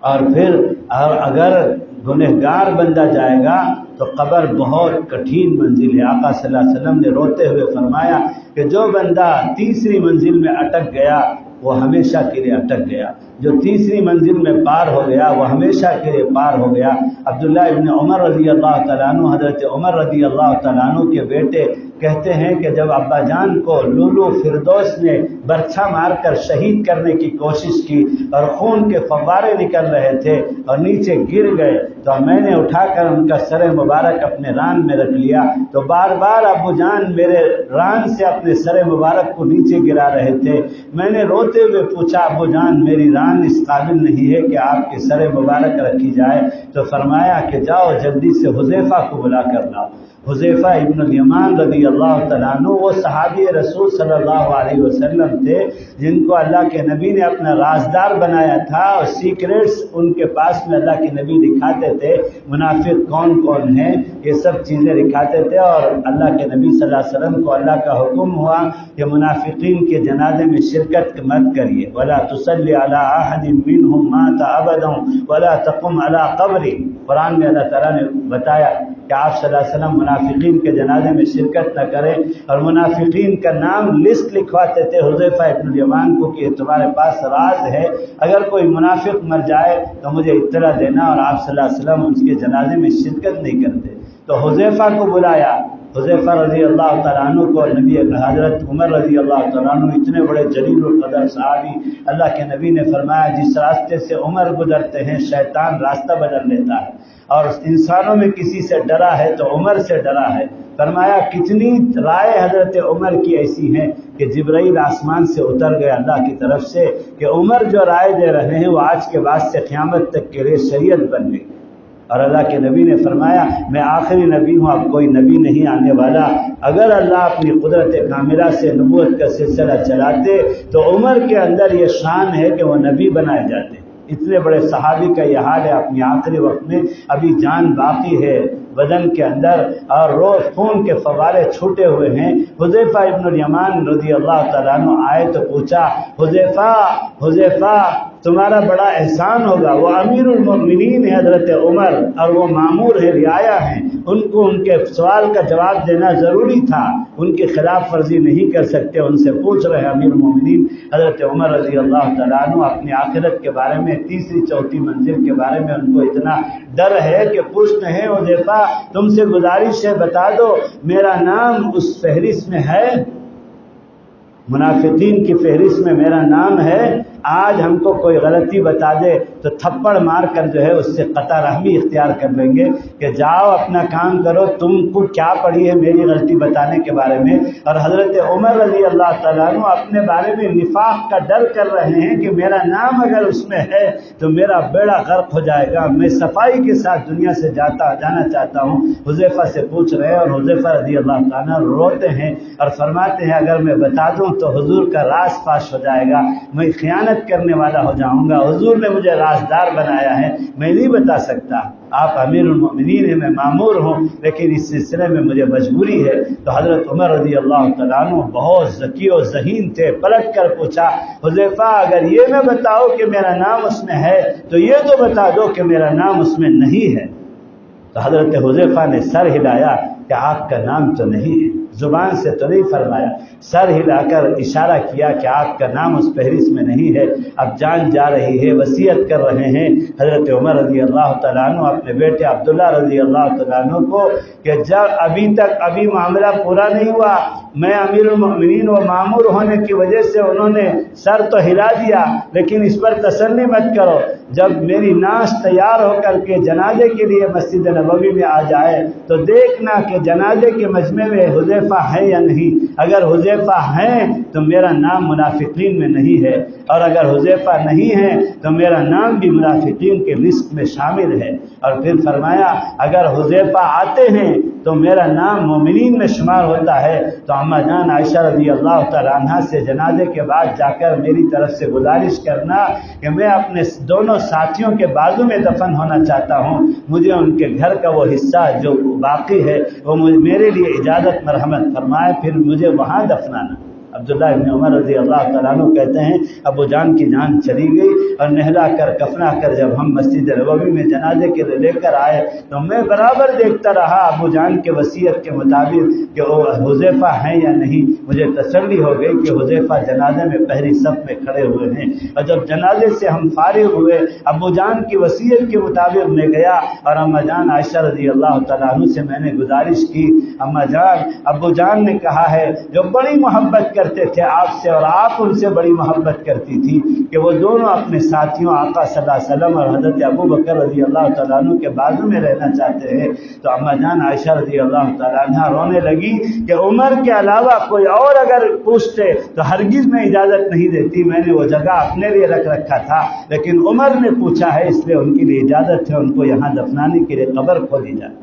اور پھر اگر گنہگار بندہ جائے گا تو قبر بہت کٹھین منزل ہے۔ آقا صلی اللہ علیہ وسلم نے روتے ہوئے فرمایا کہ جو بندہ تیسری منزل میں اٹک گیا وہ ہمیشہ کے لیے اٹک گیا، جو تیسری منزل میں پار ہو گیا وہ ہمیشہ کے لیے پار ہو گیا۔ عبداللہ ابن عمر رضی اللہ تعالیٰ عنہ، حضرت عمر رضی اللہ تعالیٰ عنہ کے بیٹے کہتے ہیں کہ جب ابا جان کو لولو فردوس نے برچھا مار کر شہید کرنے کی کوشش کی اور خون کے فوارے نکل رہے تھے اور نیچے گر گئے تو میں نے اٹھا کر ان کا سر مبارک اپنے ران میں رکھ لیا، تو بار بار ابو جان میرے ران سے اپنے سر مبارک کو نیچے گرا رہے تھے۔ میں نے روتے ہوئے پوچھا، ابو جان میری ران اس قابل نہیں ہے کہ آپ کے سر مبارک رکھی جائے، تو فرمایا کہ جاؤ جلدی سے حذیفہ کو بلا کر لاؤ۔ حذیفہ ابن الیمان رضی اللہ تعالیٰ عنہ وہ صحابی رسول صلی اللہ علیہ وسلم تھے جن کو اللہ کے نبی نے اپنا رازدار بنایا تھا اور سیکریٹس ان کے پاس میں اللہ کے نبی دکھاتے تھے، منافق کون کون ہیں یہ سب چیزیں دکھاتے تھے۔ اور اللہ کے نبی صلی اللہ علیہ وسلم کو اللہ کا حکم ہوا کہ منافقین کے جنازے میں شرکت مت کریے، ولا تصلی علی احد منهم مات ابدا ولا تقم علی قبری۔ قرآن میں اللہ تعالیٰ نے بتایا کہ آپ صلی اللہ علیہ وسلم منافقین کے جنازے میں شرکت نہ کریں اور منافقین کا نام لسٹ لکھواتے تھے حذیفہ ابن الیمان کو کہ تمہارے پاس راز ہے، اگر کوئی منافق مر جائے تو مجھے اطلاع دینا، اور آپ صلی اللہ علیہ وسلم اس کے جنازے میں شرکت نہیں کرتے۔ تو حذیفہ کو بلایا، حذیفہ رضی اللہ تعالیٰ عنہ کو نبی حضرت عمر رضی اللہ تعالیٰ عنہ اتنے بڑے جلیل القدر صحابی، اللہ کے نبی نے فرمایا جس راستے سے عمر گزرتے ہیں شیطان راستہ بدل لیتا ہے، اور انسانوں میں کسی سے ڈرا ہے تو عمر سے ڈرا ہے۔ فرمایا کتنی رائے حضرت عمر کی ایسی ہیں کہ جبرائیل آسمان سے اتر گئے اللہ کی طرف سے کہ عمر جو رائے دے رہے ہیں وہ آج کے بعد سے قیامت تک کے لیے شریعت بن گئی۔ اور اللہ کے نبی نے فرمایا میں آخری نبی ہوں، اب کوئی نبی نہیں آنے والا۔ اگر اللہ اپنی قدرت کاملہ سے نبوت کا سلسلہ چلاتے تو عمر کے اندر یہ شان ہے کہ وہ نبی بنائے جاتے۔ اتنے بڑے صحابی کا یہ حال ہے، اپنی آخری وقت میں ابھی جان باقی ہے بدن کے اندر اور روز خون کے فوارے چھوٹے ہوئے ہیں۔ حذیفہ ابن الیمان رضی اللہ تعالیٰ عنہ آئے تو پوچھا، حذیفہ تمہارا بڑا احسان ہوگا، وہ امیر المؤمنین ہے حضرت عمر اور وہ مامور ہے، رعایا ہیں، ان کو ان کے سوال کا جواب دینا ضروری تھا، ان کی خلاف ورزی نہیں کر سکتے، ان سے پوچھ رہے امیر المؤمنین حضرت عمر رضی اللہ تعالیٰ عنہ اپنی آخرت کے بارے میں، تیسری چوتھی منزل کے بارے میں ان کو اتنا ڈر ہے کہ پوچھتے ہیں حذیفہ تم سے گزارش ہے بتا دو میرا نام اس فہرست میں ہے، منافقین کی فہرست میں میرا نام ہے؟ آج ہم کو کوئی غلطی بتا دے تو تھپڑ مار کر جو ہے اس سے قطع رحمی اختیار کر لیں گے کہ جاؤ اپنا کام کرو، تم کو کیا پڑی ہے میری غلطی بتانے کے بارے میں۔ اور حضرت عمر رضی اللہ تعالیٰ عنہ اپنے بارے میں نفاق کا ڈر کر رہے ہیں کہ میرا نام اگر اس میں ہے تو میرا بیڑا غرق ہو جائے گا، میں صفائی کے ساتھ دنیا سے جانا چاہتا ہوں۔ حذیفہ سے پوچھ رہے ہیں اور حذیفہ رضی اللہ تعالیٰ روتے ہیں اور فرماتے ہیں اگر میں بتا دوں تو حضور کا راز فاش ہو جائے گا، میں خیانت کرنے والا ہو جاؤں گا، حضور نے مجھے رازدار بنایا ہے، میں نہیں بتا سکتا، آپ امیر المؤمنین ہیں، میں مامور ہوں، لیکن اس سلسلے میں مجھے مجبوری ہے۔ تو حضرت عمر رضی اللہ تعالیٰ عنہ بہت ذکی و ذہین تھے، پلٹ کر پوچھا حذیفہ اگر یہ نہ بتاؤ کہ میرا نام اس میں ہے تو یہ تو بتا دو کہ میرا نام اس میں نہیں ہے۔ تو حضرت حذیفہ نے سر ہلایا کہ آپ کا نام تو نہیں ہے، زبان سے تو نہیں فرمایا، سر ہلا کر اشارہ کیا کہ آپ کا نام اس فہرست میں نہیں ہے۔ اب جان جا رہی ہے، وصیت کر رہے ہیں حضرت عمر رضی اللہ تعالیٰ عنہ اپنے بیٹے عبداللہ رضی اللہ تعالیٰ عنہ کو کہ جب ابھی معاملہ پورا نہیں ہوا، میں امیر المؤمنین و معمور ہونے کی وجہ سے انہوں نے سر تو ہلا دیا، لیکن اس پر تسلی مت کرو، جب میری ناش تیار ہو کر کے جنازے کے لیے مسجد نبوی میں آ جائے تو دیکھنا کہ جنازے کے مجمع میں حذیفہ ہے یا نہیں، اگر حذیفہ ہیں تو میرا نام منافقین میں نہیں ہے، اور اگر حذیفہ نہیں ہے تو میرا نام بھی منافقین کے لسٹ میں شامل ہے۔ اور پھر فرمایا اگر حذیفہ آتے ہیں تو میرا نام مومنین میں شمار ہوتا ہے۔ تو اما جان عائشہ رضی اللہ تعالیٰ عنہ سے جنازے کے بعد جا کر میری طرف سے گزارش کرنا کہ میں اپنے دونوں ساتھیوں کے بازو میں دفن ہونا چاہتا ہوں، مجھے ان کے گھر کا وہ حصہ جو باقی ہے وہ میرے لیے اجازت مرحمت فرمائے، پھر مجھے وہاں دفنانا۔ عبداللہ ابن عمر رضی اللہ تعالیٰ عنہ کہتے ہیں ابو جان کی جان چلی گئی اور نہلا کر کفنا کر جب ہم مسجد نبوی میں جنازے کے لیے لے کر آئے تو میں برابر دیکھتا رہا ابو جان کے وصیت کے مطابق کہ وہ حذیفہ ہیں یا نہیں۔ مجھے تسلی ہو گئی کہ حذیفہ جنازے میں پہلی صف میں کھڑے ہوئے ہیں، اور جب جنازے سے ہم فارغ ہوئے ابو جان کی وصیت کے مطابق میں گیا اور اما جان عائشہ رضی اللہ تعالیٰ عنہ سے میں نے گزارش کی اما جان ابو جان نے کہا ہے جو بڑی محبت کرتے تھے آپ سے اور آپ ان سے بڑی محبت کرتی تھی کہ وہ دونوں اپنے ساتھیوں آقا صلی اللہ علیہ وسلم اور حضرت ابو بکر رضی اللہ تعالیٰ عنہ کے بازو میں رہنا چاہتے ہیں۔ تو اما جان عائشہ رضی اللہ تعالیٰ عنہ رونے لگی کہ عمر کے علاوہ کوئی اور اگر پوچھتے تو ہرگز میں اجازت نہیں دیتی، میں نے وہ جگہ اپنے لیے رکھ رکھا تھا، لیکن عمر نے پوچھا ہے اس لیے ان کے لیے اجازت ہے، ان کو یہاں دفنانے کے لیے قبر کھودی جائے۔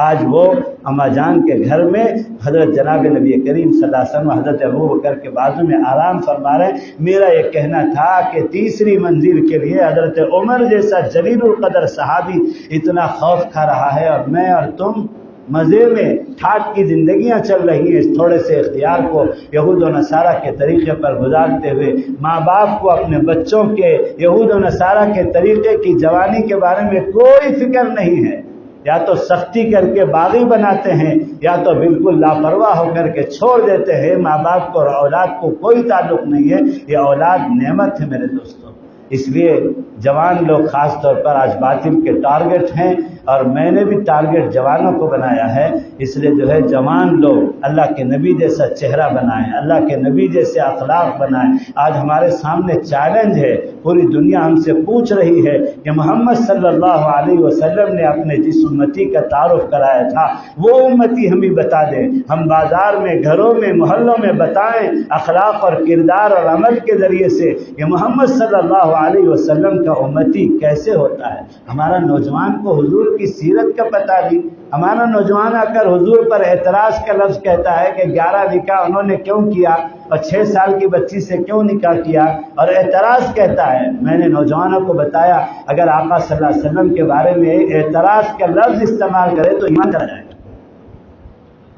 آج وہ اما جان کے گھر میں حضرت جناب نبی کریم صلی اللہ علیہ وسلم حضرت ابو بکر کے بازو میں آرام فرما رہے ہیں۔ میرا یہ کہنا تھا کہ تیسری منزل کے لیے حضرت عمر جیسا جلیل القدر صحابی اتنا خوف کھا رہا ہے، اور میں اور تم مزے میں ٹھاٹ کی زندگیاں چل رہی ہیں، اس تھوڑے سے اختیار کو یہود و نصارہ کے طریقے پر گزارتے ہوئے، ماں باپ کو اپنے بچوں کے یہود و نصارہ کے طریقے کی جوانی کے بارے میں کوئی فکر نہیں ہے، یا تو سختی کر کے باغی بناتے ہیں یا تو بالکل لاپرواہ ہو کر کے چھوڑ دیتے ہیں۔ ماں باپ کو اور اولاد کو کوئی تعلق نہیں ہے، یہ اولاد نعمت ہے میرے دوستوں۔ اس لیے جوان لوگ خاص طور پر آج باطل کے ٹارگٹ ہیں، اور میں نے بھی ٹارگٹ جوانوں کو بنایا ہے، اس لیے جو ہے جوان لوگ اللہ کے نبی جیسا چہرہ بنائیں، اللہ کے نبی جیسے اخلاق بنائیں۔ آج ہمارے سامنے چیلنج ہے، پوری دنیا ہم سے پوچھ رہی ہے کہ محمد صلی اللہ علیہ وسلم نے اپنے جس امتی کا تعارف کرایا تھا وہ امتی ہمیں بتا دیں، ہم بازار میں، گھروں میں، محلوں میں بتائیں اخلاق اور کردار اور عمل کے ذریعے سے کہ محمد صلی اللہ علیہ وسلم کا امتی کیسے ہوتا ہے۔ ہمارا نوجوان کو حضور کی سیرت کا پتہ نہیں، ہمارا نوجوان آ کر حضور پر اعتراض کا لفظ کہتا ہے کہ 11 نکاح انہوں نے کیوں کیا اور 6 سال کی بچی سے کیوں نکاح کیا، اور اعتراض کہتا ہے۔ میں نے نوجوانوں کو بتایا اگر آقا صلی اللہ علیہ وسلم کے بارے میں اعتراض کا لفظ استعمال کرے تو ایمان چلا جائے گا۔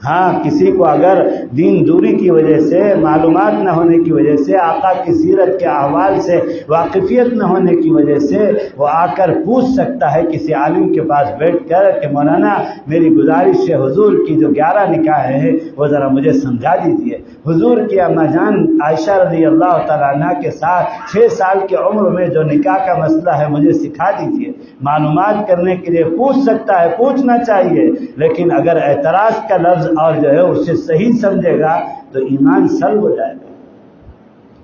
ہاں کسی کو اگر دین دوری کی وجہ سے، معلومات نہ ہونے کی وجہ سے، آقا کی سیرت کے احوال سے واقفیت نہ ہونے کی وجہ سے وہ آ کر پوچھ سکتا ہے کسی عالم کے پاس بیٹھ کر کہ مولانا میری گزارش ہے حضور کی جو 11 نکاح ہے وہ ذرا مجھے سمجھا دیجیے۔ حضور کی اما جان عائشہ رضی اللہ تعالیٰ عنہ کے ساتھ 6 سال کی عمر میں جو نکاح کا مسئلہ ہے مجھے سکھا دیجیے۔ معلومات کرنے کے لیے پوچھ سکتا ہے، پوچھنا چاہیے، لیکن اگر اعتراض کا لفظ اور جو ہے اسے صحیح سمجھے گا تو ایمان سلب ہو جائے گا۔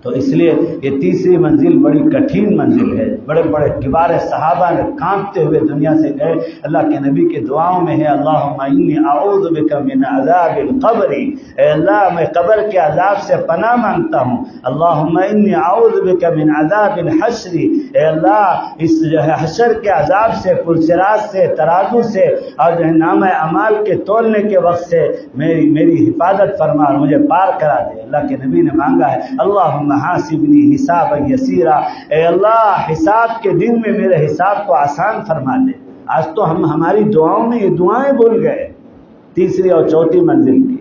تو اس لیے یہ تیسری منزل بڑی کٹھن منزل ہے. بڑے بڑے کبار صحابہ نے کانپتے ہوئے دنیا سے گئے. اللہ کے نبی کے دعاؤں میں ہے اللہم انی اعوذ بک من عذاب القبر، اے اللہ میں قبر کے عذاب سے پناہ مانگتا ہوں. اللہم انی اعوذ بک من عذاب الحشر، اے اللہ اس جو ہے حشر کے عذاب سے، پرسرات سے، ترازو سے، اور جو ہے نامہ اعمال کے تولنے کے وقت سے میری حفاظت فرما اور مجھے پار کرا دے. اللہ کے نبی نے مانگا ہے اللہم حاسبنی حسابا یسیرا، اے اللہ حساب کے دن میں میرے حساب کو آسان فرما دے. آج تو ہم ہماری دعاؤں میں یہ دعائیں بھول گئے تیسری اور چوتھی منزل کی.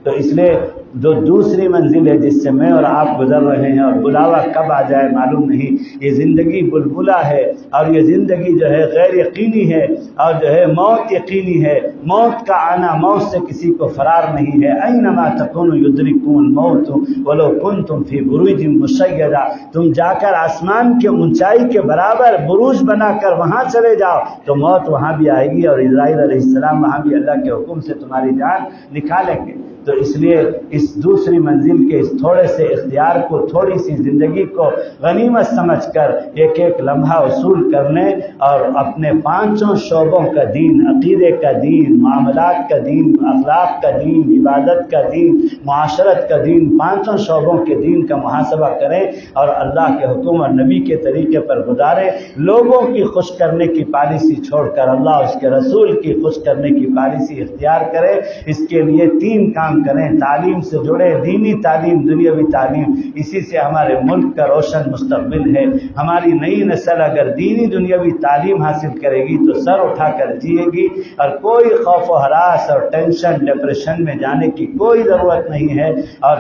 تو اس لیے جو دوسری منزل ہے جس سے میں اور آپ گزر رہے ہیں، اور بلاوا کب آ جائے معلوم نہیں. یہ زندگی بلبلا ہے، اور یہ زندگی جو ہے غیر یقینی ہے، اور جو ہے موت یقینی ہے. موت کا آنا، موت سے کسی کو فرار نہیں ہے. اینما تکونوا یدرککم الموت ولو کنتم فی بروج مشیدہ، تم جا کر آسمان کے اونچائی کے برابر بروج بنا کر وہاں چلے جاؤ تو موت وہاں بھی آئے گی، اور اسرائیل علیہ السلام وہاں بھی اللہ کے حکم سے تمہاری جان نکالیں گے. تو اس لیے اس دوسری منزل کے اس تھوڑے سے اختیار کو، تھوڑی سی زندگی کو غنیمت سمجھ کر ایک ایک لمحہ وصول کرنے، اور اپنے پانچوں شعبوں کا دین، عقیدے کا دین، معاملات کا دین، اخلاق کا دین، عبادت کا دین، معاشرت کا دین، پانچوں شعبوں کے دین کا محاسبہ کریں اور اللہ کے حکم اور نبی کے طریقے پر گزاریں. لوگوں کی خوش کرنے کی پالیسی چھوڑ کر اللہ اس کے رسول کی خوش کرنے کی پالیسی اختیار کریں. اس کے لیے تین کام کریں. تعلیم سے جڑے، دینی تعلیم، دنیاوی تعلیم، اسی سے ہمارے ملک کا روشن مستقبل ہے. ہماری نئی نسل اگر دینی دنیاوی تعلیم حاصل کرے گی تو سر اٹھا کر جیے گی، اور کوئی خوف و ہراس اور ٹینشن ڈپریشن میں جانے کی کوئی ضرورت نہیں ہے. اور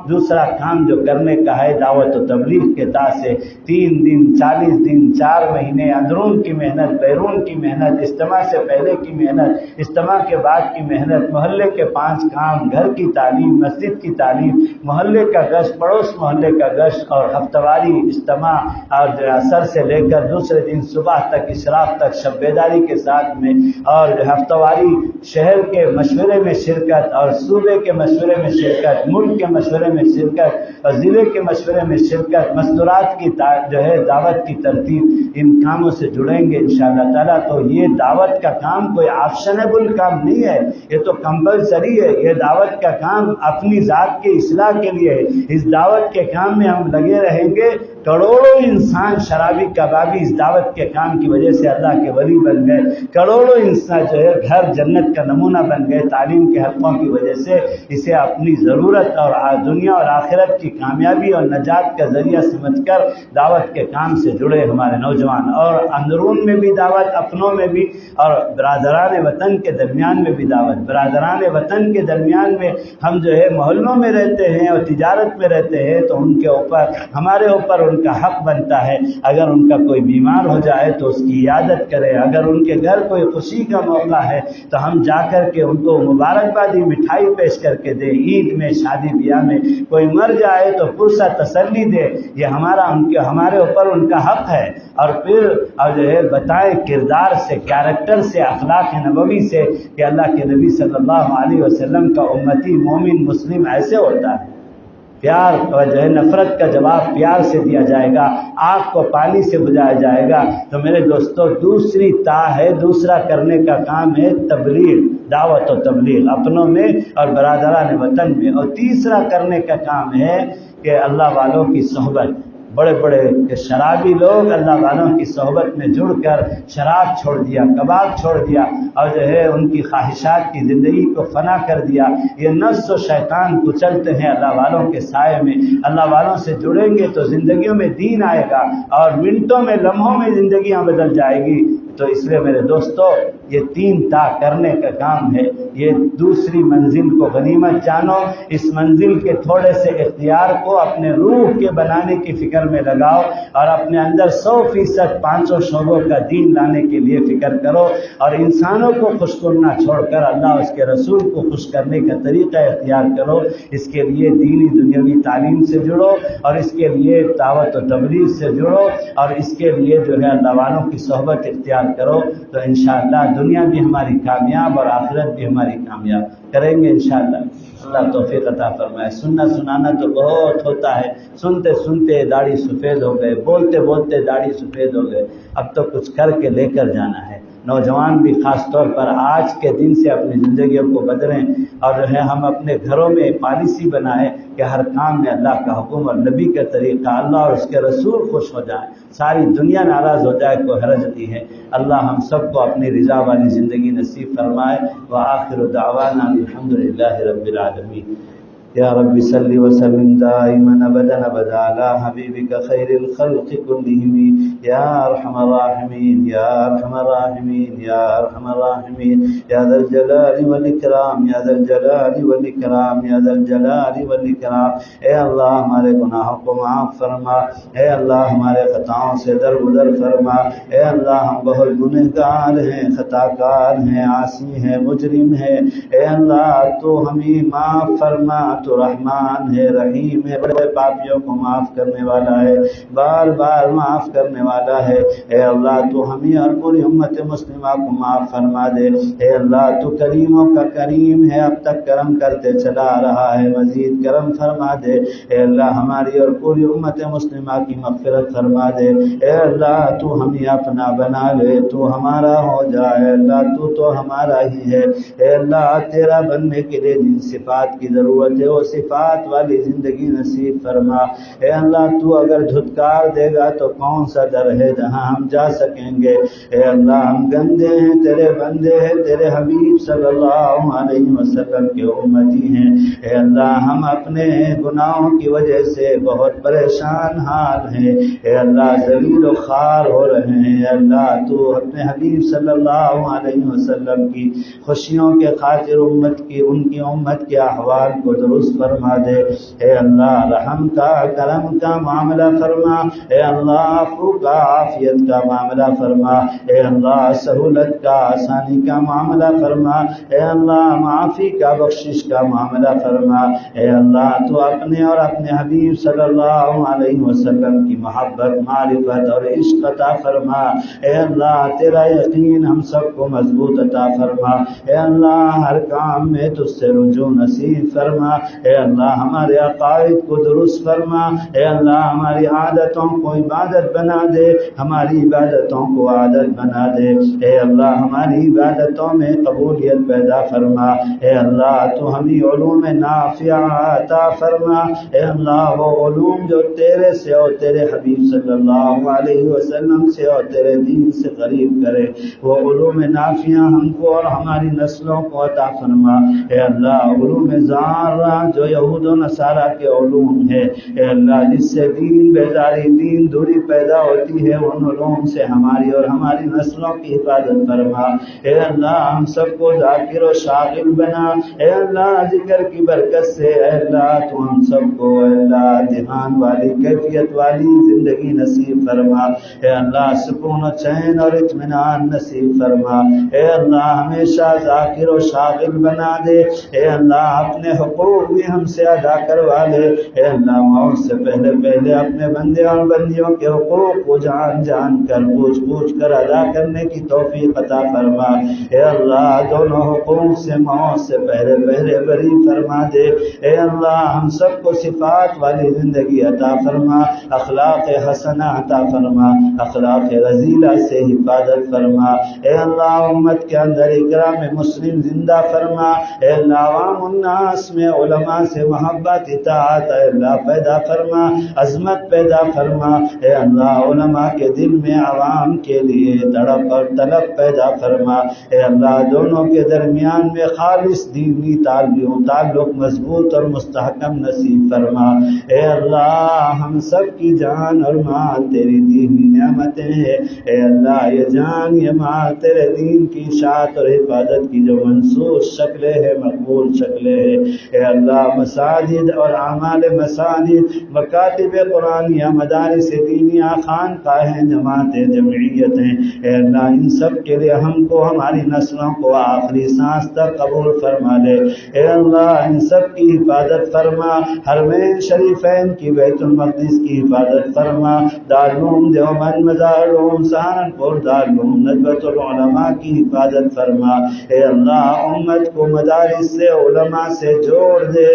دوسرا کام جو کرنے کا ہے دعوت و تبلیغ کے تا سے 3 دن 40 دن 4 مہینے اندرون کی محنت، بیرون کی محنت، اجتماع سے پہلے کی محنت، اجتماع کے بعد کی محنت، محلے کے 5 کام، گھر کی تعلیم، مسجد کی تعلیم، محلے کا گشت، پڑوس محلے کا گشت، اور ہفتہ واری اجتماع، اور اثر سے لے کر دوسرے دن صبح تک، اشراق تک شب بیداری کے ساتھ میں، اور ہفتہ واری شہر کے مشورے میں شرکت، اور صوبے کے مشورے میں شرکت، ملک کے مشورے میں شرکت، اور ضلع کے مشورے میں شرکت، مستورات کی جو ہے دعوت کی ترتیب، ان کاموں سے جڑیں گے انشاءاللہ تعالیٰ. تو یہ دعوت کا کام کوئی آپشنیبل کام نہیں ہے، یہ تو کمپلسری ہے. یہ دعوت کا کام اپنی ذات کی اصلاح کے لیے ہے. اس دعوت کے کام میں ہم لگے رہیں گے. کروڑوں انسان شرابی کبابی اس دعوت کے کام کی وجہ سے اللہ کے ولی بن گئے. کروڑوں انسان جو ہے گھر جنت کا نمونہ بن گئے تعلیم کے حلقوں کی وجہ سے. اسے اپنی ضرورت اور دنیا اور آخرت کی کامیابی اور نجات کا ذریعہ سمجھ کر دعوت کے کام سے جڑے ہمارے نوجوان، اور اندرون میں بھی دعوت، اپنوں میں بھی، اور برادران وطن کے درمیان میں بھی دعوت. برادران وطن کے درمیان میں ہم جو ہے محلوں میں رہتے ہیں اور تجارت میں رہتے ہیں، تو ان کے اوپر، ہمارے اوپر ان کا حق بنتا ہے اگر ان کا کوئی بیمار ہو جائے تو اس کی عیادت کرے. اگر ان کے گھر کوئی خوشی کا موقع ہے تو ہم جا کر کے ان کو مبارکبادی مٹھائی پیش کر کے دیں. عید میں، شادی بیاہ میں کوئی مر جائے تو پرسہ تسلی دے. یہ ہمارے اوپر ان کا حق ہے. اور پھر جو ہے بتائیں کردار سے، کیریکٹر سے، اخلاق نبوی سے کہ اللہ کے نبی صلی اللہ علیہ وسلم کا امتی مومن مسلم ایسے ہوتا ہے. پیار اور جو ہے نفرت کا جواب پیار سے دیا جائے گا، آگ کو پانی سے بجھایا جائے گا. تو میرے دوستو دوسری ہے، دوسرا کرنے کا کام ہے تبلیغ، دعوت و تبلیغ اپنوں میں اور برادران وطن میں. اور تیسرا کرنے کا کام ہے کہ اللہ والوں کی صحبت. بڑے بڑے شرابی لوگ اللہ والوں کی صحبت میں جڑ کر شراب چھوڑ دیا، کباب چھوڑ دیا، اور جو ہے ان کی خواہشات کی زندگی کو فنا کر دیا. یہ نفس و شیطان کچلتے ہیں اللہ والوں کے سائے میں. اللہ والوں سے جڑیں گے تو زندگیوں میں دین آئے گا، اور منٹوں میں، لمحوں میں زندگیاں بدل جائے گی. تو اس لیے میرے دوستو یہ 3 کرنے کا کام ہے. یہ دوسری منزل کو غنیمت جانو. اس منزل کے تھوڑے سے اختیار کو اپنے روح کے بنانے کی فکر میں لگاؤ، اور اپنے اندر 100% 500 شعبوں کا دین لانے کے لیے فکر کرو. اور انسانوں کو خوش کرنا چھوڑ کر اللہ اس کے رسول کو خوش کرنے کا طریقہ اختیار کرو. اس کے لیے دینی دنیاوی تعلیم سے جڑو، اور اس کے لیے دعوت و تبلیغ سے جڑو، اور اس کے لیے جو ہے اللہ والوں کی صحبت اختیار کرو. تو انشاءاللہ دنیا بھی ہماری کامیاب اور آخرت بھی ہماری کامیاب کریں گے انشاءاللہ۔ اللہ توفیق عطا فرمائے۔ سننا سنانا تو بہت ہوتا ہے، سنتے سنتے داڑھی سفید ہو گئے، بولتے بولتے داڑھی سفید ہو گئے، اب تو کچھ کر کے لے کر جانا ہے۔ نوجوان بھی خاص طور پر آج کے دن سے اپنی زندگیوں کو بدلیں، اور جو ہے ہم اپنے گھروں میں پالیسی بنائیں کہ ہر کام میں اللہ کا حکم اور نبی کا طریقہ، اللہ اور اس کے رسول خوش ہو جائیں، ساری دنیا ناراض ہو جائے کوئی حرج نہیں ہے۔ اللہ ہم سب کو اپنی رضا والی زندگی نصیب فرمائے۔ وآخر دعوانا الحمدللہ رب العالمین۔ یا رب صلی وسلم دائما ابدا ابدا علی حبیبک خیر الخلق کلہم یا ارحم الراحمین یا ارحم الراحمین یا ارحم الراحمین یا ذا الجلال والاکرام یا ذا الجلال والاکرام یا ذا الجلال والاکرام۔ اے اللہ ہمارے گناہوں کو معاف فرما، اے اللہ ہمارے خطاؤں سے درگزر فرما، اے اللہ ہم بہت گنہگار ہیں، خطا کار ہیں، عاصی ہیں، مجرم ہیں، اے اللہ تو ہمیں معاف فرما، تو رحمان ہے، رحیم ہے، بڑے پاپیوں کو معاف کرنے والا ہے، بار بار معاف کرنے والا ہے۔ اے اللہ تو ہمیں اور پوری امت مسلمہ کو معاف فرما دے۔ اے اللہ تو کریموں کا کریم ہے، اب تک کرم کرتے چلا رہا ہے، مزید کرم فرما دے۔ اے اللہ ہماری اور پوری امت مسلمہ کی مغفرت فرما دے۔ اے اللہ تو ہمیں اپنا بنا لے، تو ہمارا ہو جائے، اللہ تو ہمارا ہی ہے۔ اے اللہ تیرا بننے کے لیے جن صفات کی ضرورت ہے وہ صفات والی زندگی نصیب فرما۔ اے اللہ تو اگر دھتکار دے گا تو کون سا در ہے جہاں ہم جا سکیں گے۔ اے اللہ ہم گندے ہیں، تیرے بندے ہیں، تیرے حبیب صلی اللہ علیہ وسلم کے امتی ہیں۔ اے اللہ ہم اپنے گناہوں کی وجہ سے بہت پریشان حال ہیں۔ اے اللہ ذلیل و خوار ہو رہے ہیں۔ اے اللہ تو اپنے حبیب صلی اللہ علیہ وسلم کی خوشیوں کے خاطر ان کی امت کے احوال کو درست فرما دے۔ اے اللہ رحم کا کرم کا معاملہ فرما۔ اے اللہ عفو کا عافیت کا معاملہ فرما۔ اے اللہ سہولت کا آسانی کا معاملہ فرما۔ اے اللہ معافی کا بخشش کا معاملہ فرما۔ اے اللہ تو اپنے اور اپنے حبیب صلی اللہ علیہ وسلم کی محبت، معرفت اور عشق عطا فرما۔ اے اللہ تیرا یقین ہم سب کو مضبوط عطا فرما۔ اے اللہ ہر کام میں تجھ سے رجوع نصیب فرما۔ اے اللہ ہمارے عقائد کو درست فرما۔ اے اللہ ہماری عادتوں کو عبادت بنا دے، ہماری عبادتوں کو عادت بنا دے۔ اے اللہ ہماری عبادتوں میں قبولیت پیدا فرما۔ اے اللہ تو ہمیں علوم نافعہ عطا فرما۔ اے اللہ وہ علوم جو تیرے سے اور تیرے حبیب صلی اللہ علیہ وسلم سے اور تیرے دین سے قریب کرے، وہ علوم نافعہ ہم کو اور ہماری نسلوں کو عطا فرما۔ اے اللہ علوم ذرہ جو یہود و نصارہ کے علوم ہے، اے اللہ جس سے دین بیداری، دین دوری پیدا ہوتی ہے، ان علوم سے ہماری اور ہماری نسلوں کی حفاظت فرما۔ اے اللہ ہم سب کو ذاکر و شاغل بنا۔ اے اللہ ذکر کی برکت سے اے اللہ تو ہم سب کو اے اللہ دھیان والی کیفیت والی زندگی نصیب فرما۔ اے اللہ سکون و چین اور اطمینان نصیب فرما۔ اے اللہ ہمیشہ ذاکر و شاغل بنا دے۔ اے اللہ اپنے حقوق بھی ہم سے ادا کروا لے۔ اے اللہ موت سے پہلے اپنے بندے اور بندیوں کے حقوق کو جان جان کر پوچھ پوچھ کر ادا کرنے کی توفیق عطا فرما۔ اے اللہ دونوں حقوق سے موت سے پہلے بری فرما دے۔ اے اللہ ہم سب کو صفات والی زندگی عطا فرما، اخلاق حسنہ عطا فرما، اخلاق رذیلہ سے حفاظت فرما۔ اے اللہ امت کے اندر اکرام مسلم زندہ فرما۔ اے اللہ عوام الناس میں علماء سے محبت اطاعت اے اللہ پیدا فرما، عظمت پیدا فرما۔ اے اللہ علماء کے دل میں عوام کے لیے تڑپ اور طلب پیدا فرما۔ اے اللہ دونوں کے درمیان میں خالص دینی تعلق مضبوط اور مستحکم نصیب فرما۔ اے اللہ ہم سب کی جان اور مال تیری دینی نعمتیں ہیں۔ اے اللہ یہ جان یہ مال تیرے دین کی اشاعت اور حفاظت کی جو منصوص شکلیں ہیں، مقبول شکلیں ہیں، اے اللہ اللہ مساجد اور اعمال مساجد، مکاتب قرآنیہ، مدارس دینیہ، خانقاہیں، جماعتیں، جمعیتیں، اے اللہ ان سب کے لیے ہم کو، ہماری نسلوں کو آخری سانس تک قبول فرما لے۔ اے اللہ ان سب کی حفاظت فرما، حرمین شریفین کی، بیت المقدس کی حفاظت فرما، دارالعلوم دیوبند، مزارالعلوم سہارنپور، دارالعلوم ندوۃ العلماء کی حفاظت فرما۔ اے اللہ امت کو مدارس سے، علماء سے جوڑ دے،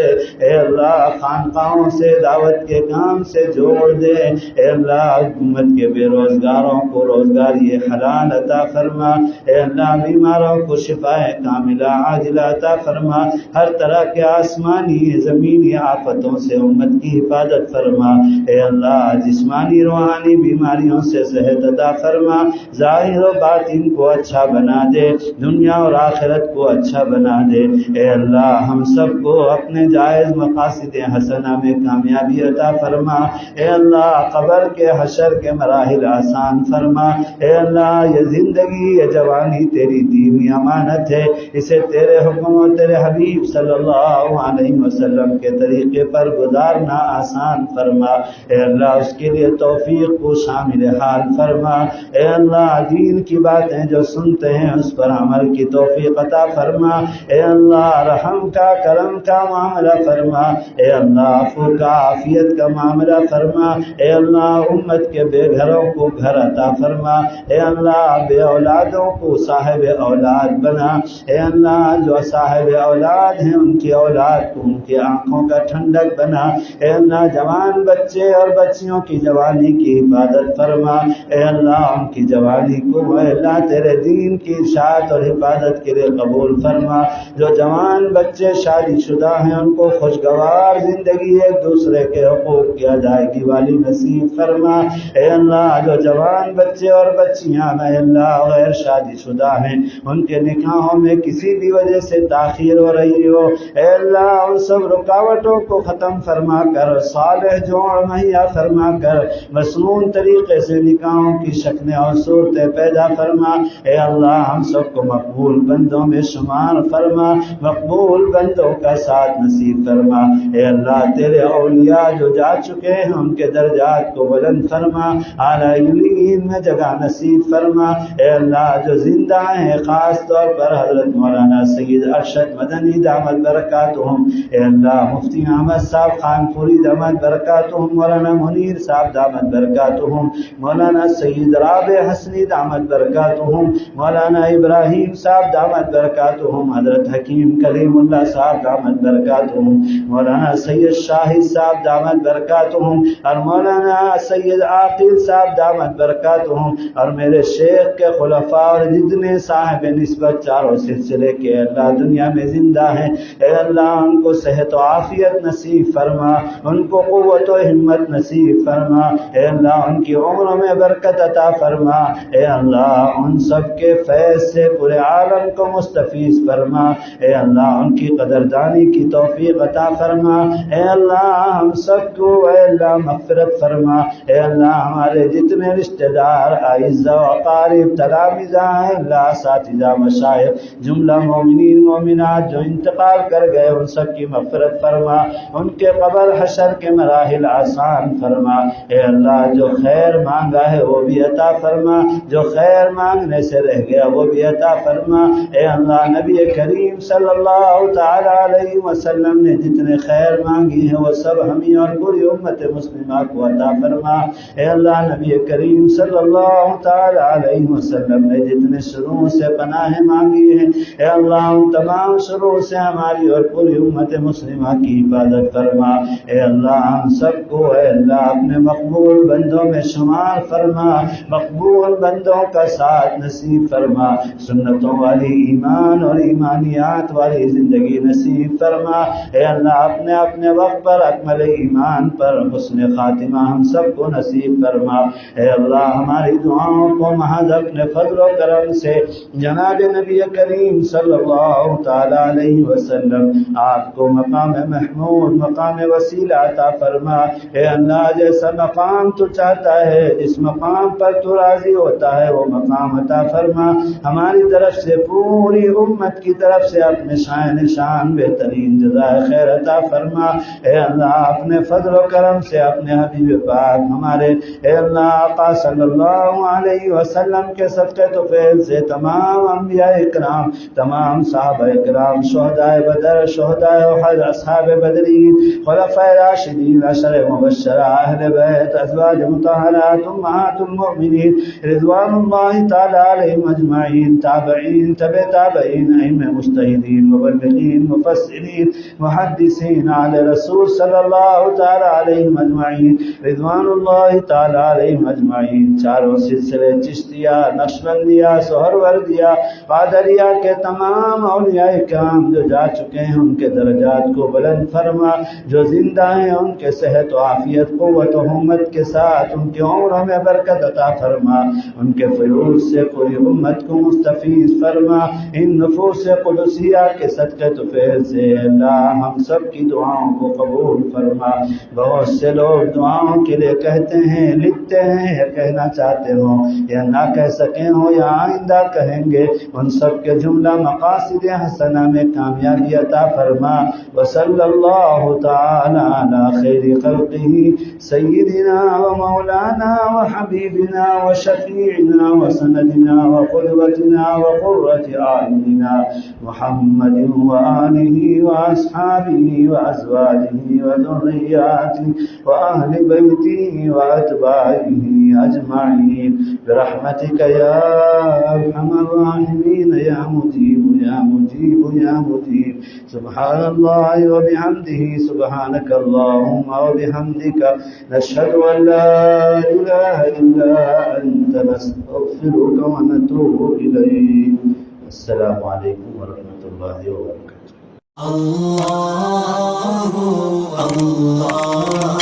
اے اللہ خانقاہوں سے، دعوت کے کام سے جوڑ دے، اے اللہ امت کے بے روزگاروں کو روزگاری حلال عطا فرما، اے اللہ بیماروں کو شفاء کاملہ عاجلہ عطا فرما، ہر طرح کے آسمانی زمینی آفتوں سے امت کی حفاظت فرما، اے اللہ جسمانی روحانی بیماریوں سے صحت عطا فرما، ظاہر و باطن کو اچھا بنا دے، دنیا اور آخرت کو اچھا بنا دے، اے اللہ ہم سب کو اپنے جائز مقاصد حسنہ میں کامیابی عطا فرما، اے اللہ قبر کے حشر کے مراحل آسان فرما، اے اللہ یہ زندگی یہ جوانی تیری دینی امانت ہے، اسے تیرے حکم و تیرے حبیب صلی اللہ علیہ وسلم کے طریقے پر گزارنا آسان فرما، اے اللہ اس کے لیے توفیق کو شامل حال فرما، اے اللہ دین کی باتیں جو سنتے ہیں اس پر عمل کی توفیق عطا فرما، اے اللہ رحم کا کرم کا معاملہ فرما، اے اللہ عفو کا عافیت کا معاملہ فرما، اے اللہ امت کے بے گھروں کو گھر عطا فرما، اے اللہ بے اولادوں کو صاحب اولاد بنا، اے اللہ جو صاحب اولاد ہیں ان کی اولاد کو ان کی آنکھوں کا ٹھنڈک بنا، اے اللہ جوان بچے اور بچیوں کی جوانی کی حفاظت فرما، اے اللہ ان کی جوانی کو اے اللہ تیرے دین کی اشاعت اور حفاظت کے لیے قبول فرما، جو جوان بچے شادی شدہ ہیں ان کو خوشگوار زندگی ایک دوسرے کے حقوق کی ادائیگی والی نصیب فرما، اے اللہ جو جوان بچے اور بچیاں اے اللہ غیر شادی شدہ ہیں ان کے نکاحوں میں کسی بھی وجہ سے تاخیر ہو رہی ہو، اے اللہ ان سب رکاوٹوں کو ختم فرما کر صالح جوڑ مہیا فرما کر مسنون طریقے سے نکاحوں کی شکلیں اور صورتیں پیدا فرما، اے اللہ ہم سب کو مقبول بندوں میں شمار فرما، مقبول بندوں کا ساتھ نصیب فرما، اے اللہ تیرے اولیاء جو جا چکے ہیں ان کے درجات کو بلند فرما، اعلیٰ علیین میں جگہ نصیب فرما، اے اللہ جو زندہ ہیں خاص طور پر حضرت مولانا سید ارشد مدنی دامت برکاتہم، اے اللہ مفتی احمد صاحب خان پوری دامت برکاتہم، مولانا منیر صاحب دامت برکاتہم، مولانا سید رابع حسنی دامت برکاتہم، مولانا ابراہیم صاحب دامت برکاتہم، حضرت حکیم کلیم اللہ صاحب دامت برکاتہم، مولانا سید شاہد صاحب دامت برکاتہم، اور مولانا سید عاقل صاحب دامت برکاتہم، اور میرے شیخ کے خلفاء اور جتنے صاحب نسبت چاروں سلسلے کے اللہ دنیا میں زندہ ہیں، اے اللہ ان کو صحت و عافیت نصیب فرما، ان کو قوت و ہمت نصیب فرما، اے اللہ ان کی عمروں میں برکت عطا فرما، اے اللہ ان سب کے فیض سے پورے عالم کو مستفیض فرما، اے اللہ ان کی قدردانی کی توفیق عطا فرما، اے اللہ ہم سب کو اے اللہ مغفرت فرما، اے اللہ ہمارے جتنے رشتہ دار اعزاء و اقارب تلامذہ ہیں اللہ اساتذہ مشائخ جملہ مومنین مومنات جو انتقال کر گئے ان سب کی مغفرت فرما، ان کے قبر حشر کے مراحل آسان فرما، اے اللہ جو خیر مانگا ہے وہ بھی عطا فرما، جو خیر مانگنے سے رہ گیا وہ بھی عطا فرما، اے اللہ نبی کریم صلی اللہ تعالی علیہ وسلم نے جتنے خیر مانگی ہیں وہ سب ہمیں اور پوری امت مسلمہ کو عطا فرما، اے اللہ نبی کریم صلی اللہ تعالی علیہ وسلم نے جتنے شروں سے پناہ مانگی ہیں اے اللہ ان تمام شروں سے ہماری اور پوری امت مسلمہ کی حفاظت فرما، اے اللہ ہم سب کو اے اللہ اپنے مقبول بندوں میں شمار فرما، مقبول بندوں کا ساتھ نصیب فرما، سنتوں والی ایمان اور ایمانیات والی زندگی نصیب فرما، اے اللہ اپنے اپنے وقت پر اکمل ایمان پر حسن خاتمہ ہم سب کو نصیب فرما، اے اللہ ہماری دعاؤں کو محض اپنے فضل و کرم سے جناب نبی کریم صلی اللہ تعالی علیہ وسلم آپ کو مقام محمود مقام وسیلہ عطا فرما، اے اللہ جیسا مقام تو چاہتا ہے جس مقام پر تو راضی ہوتا ہے وہ مقام عطا فرما، ہماری طرف سے پوری امت کی طرف سے اپنے شان بہترین بہترین جزائے خیر عطا فرما۔ اے اللہ اپنے فضل و کرم سے اپنے حبیب پاک ہمارے اے اللہ آقا صلی اللہ علیہ وسلم کے صدقے تو فیض سے تمام انبیاء اکرام، تمام صحابہ اکرام، شہدائے بدر، شہدائے احد، اصحاب بدرین، خلفائے راشدین، عشر مبشرہ، اہل بیت، ازواج مطہرات، امہات المؤمنین رضوان اللہ تعالی علیہم اجمعین، تابعین، تبع تابعین، ائمہ مجتہدین، مبلغین، مفسرین، محدثین، آل رسول صلی اللہ تعالی علیہم اجمعین رضوان اللہ تعالی علیہم اجمعین، چاروں سلسلے چشتیہ، نقشبندیہ، سہروردیہ، قادریہ کے تمام اولیاء کرام جو جا چکے ہیں ان کے درجات کو بلند فرما، جو زندہ ہیں ان کے صحت و عافیت، قوت و ہمت کے ساتھ ان کے عمروں میں برکت عطا فرما، ان کے فیوض سے پوری امت کو مستفیض فرما، ان نفوس قدسیہ کے صدقے تو فیض سے اللہ ہم سب کی دعاؤں کو قبول فرما۔ بہت سے لوگ دعاؤں کے لیے کہتے ہیں، لکھتے ہیں یا کہنا چاہتے ہوں یا نہ کہہ سکیں ہوں یا آئندہ کہیں گے، ان سب کے جملہ مقاصد حسنہ میں کامیابی عطا فرما۔ وصلی اللہ تعالی علی خیر خلقہ سیدنا و مولانا و حبیبنا و شفیعنا و سندنا و قدوتنا و قرۃ اعیننا محمد و آلہ و اصحابہ و ازواجہ و ذریاتہ و اہل بیتہ و اتباعہ اجمعین برحمتک یا ارحم الراحمین یا مجیب یا مجیب یا مجیب۔ سبحان اللہ و بحمدہ، سبحانک اللہم و بحمدک، نشہد ان لا الہ الا انت، نستغفرک و نتوب الیک۔ السلام علیکم ورحمۃ اللہ وبرکاتہ۔ اللہ اللہ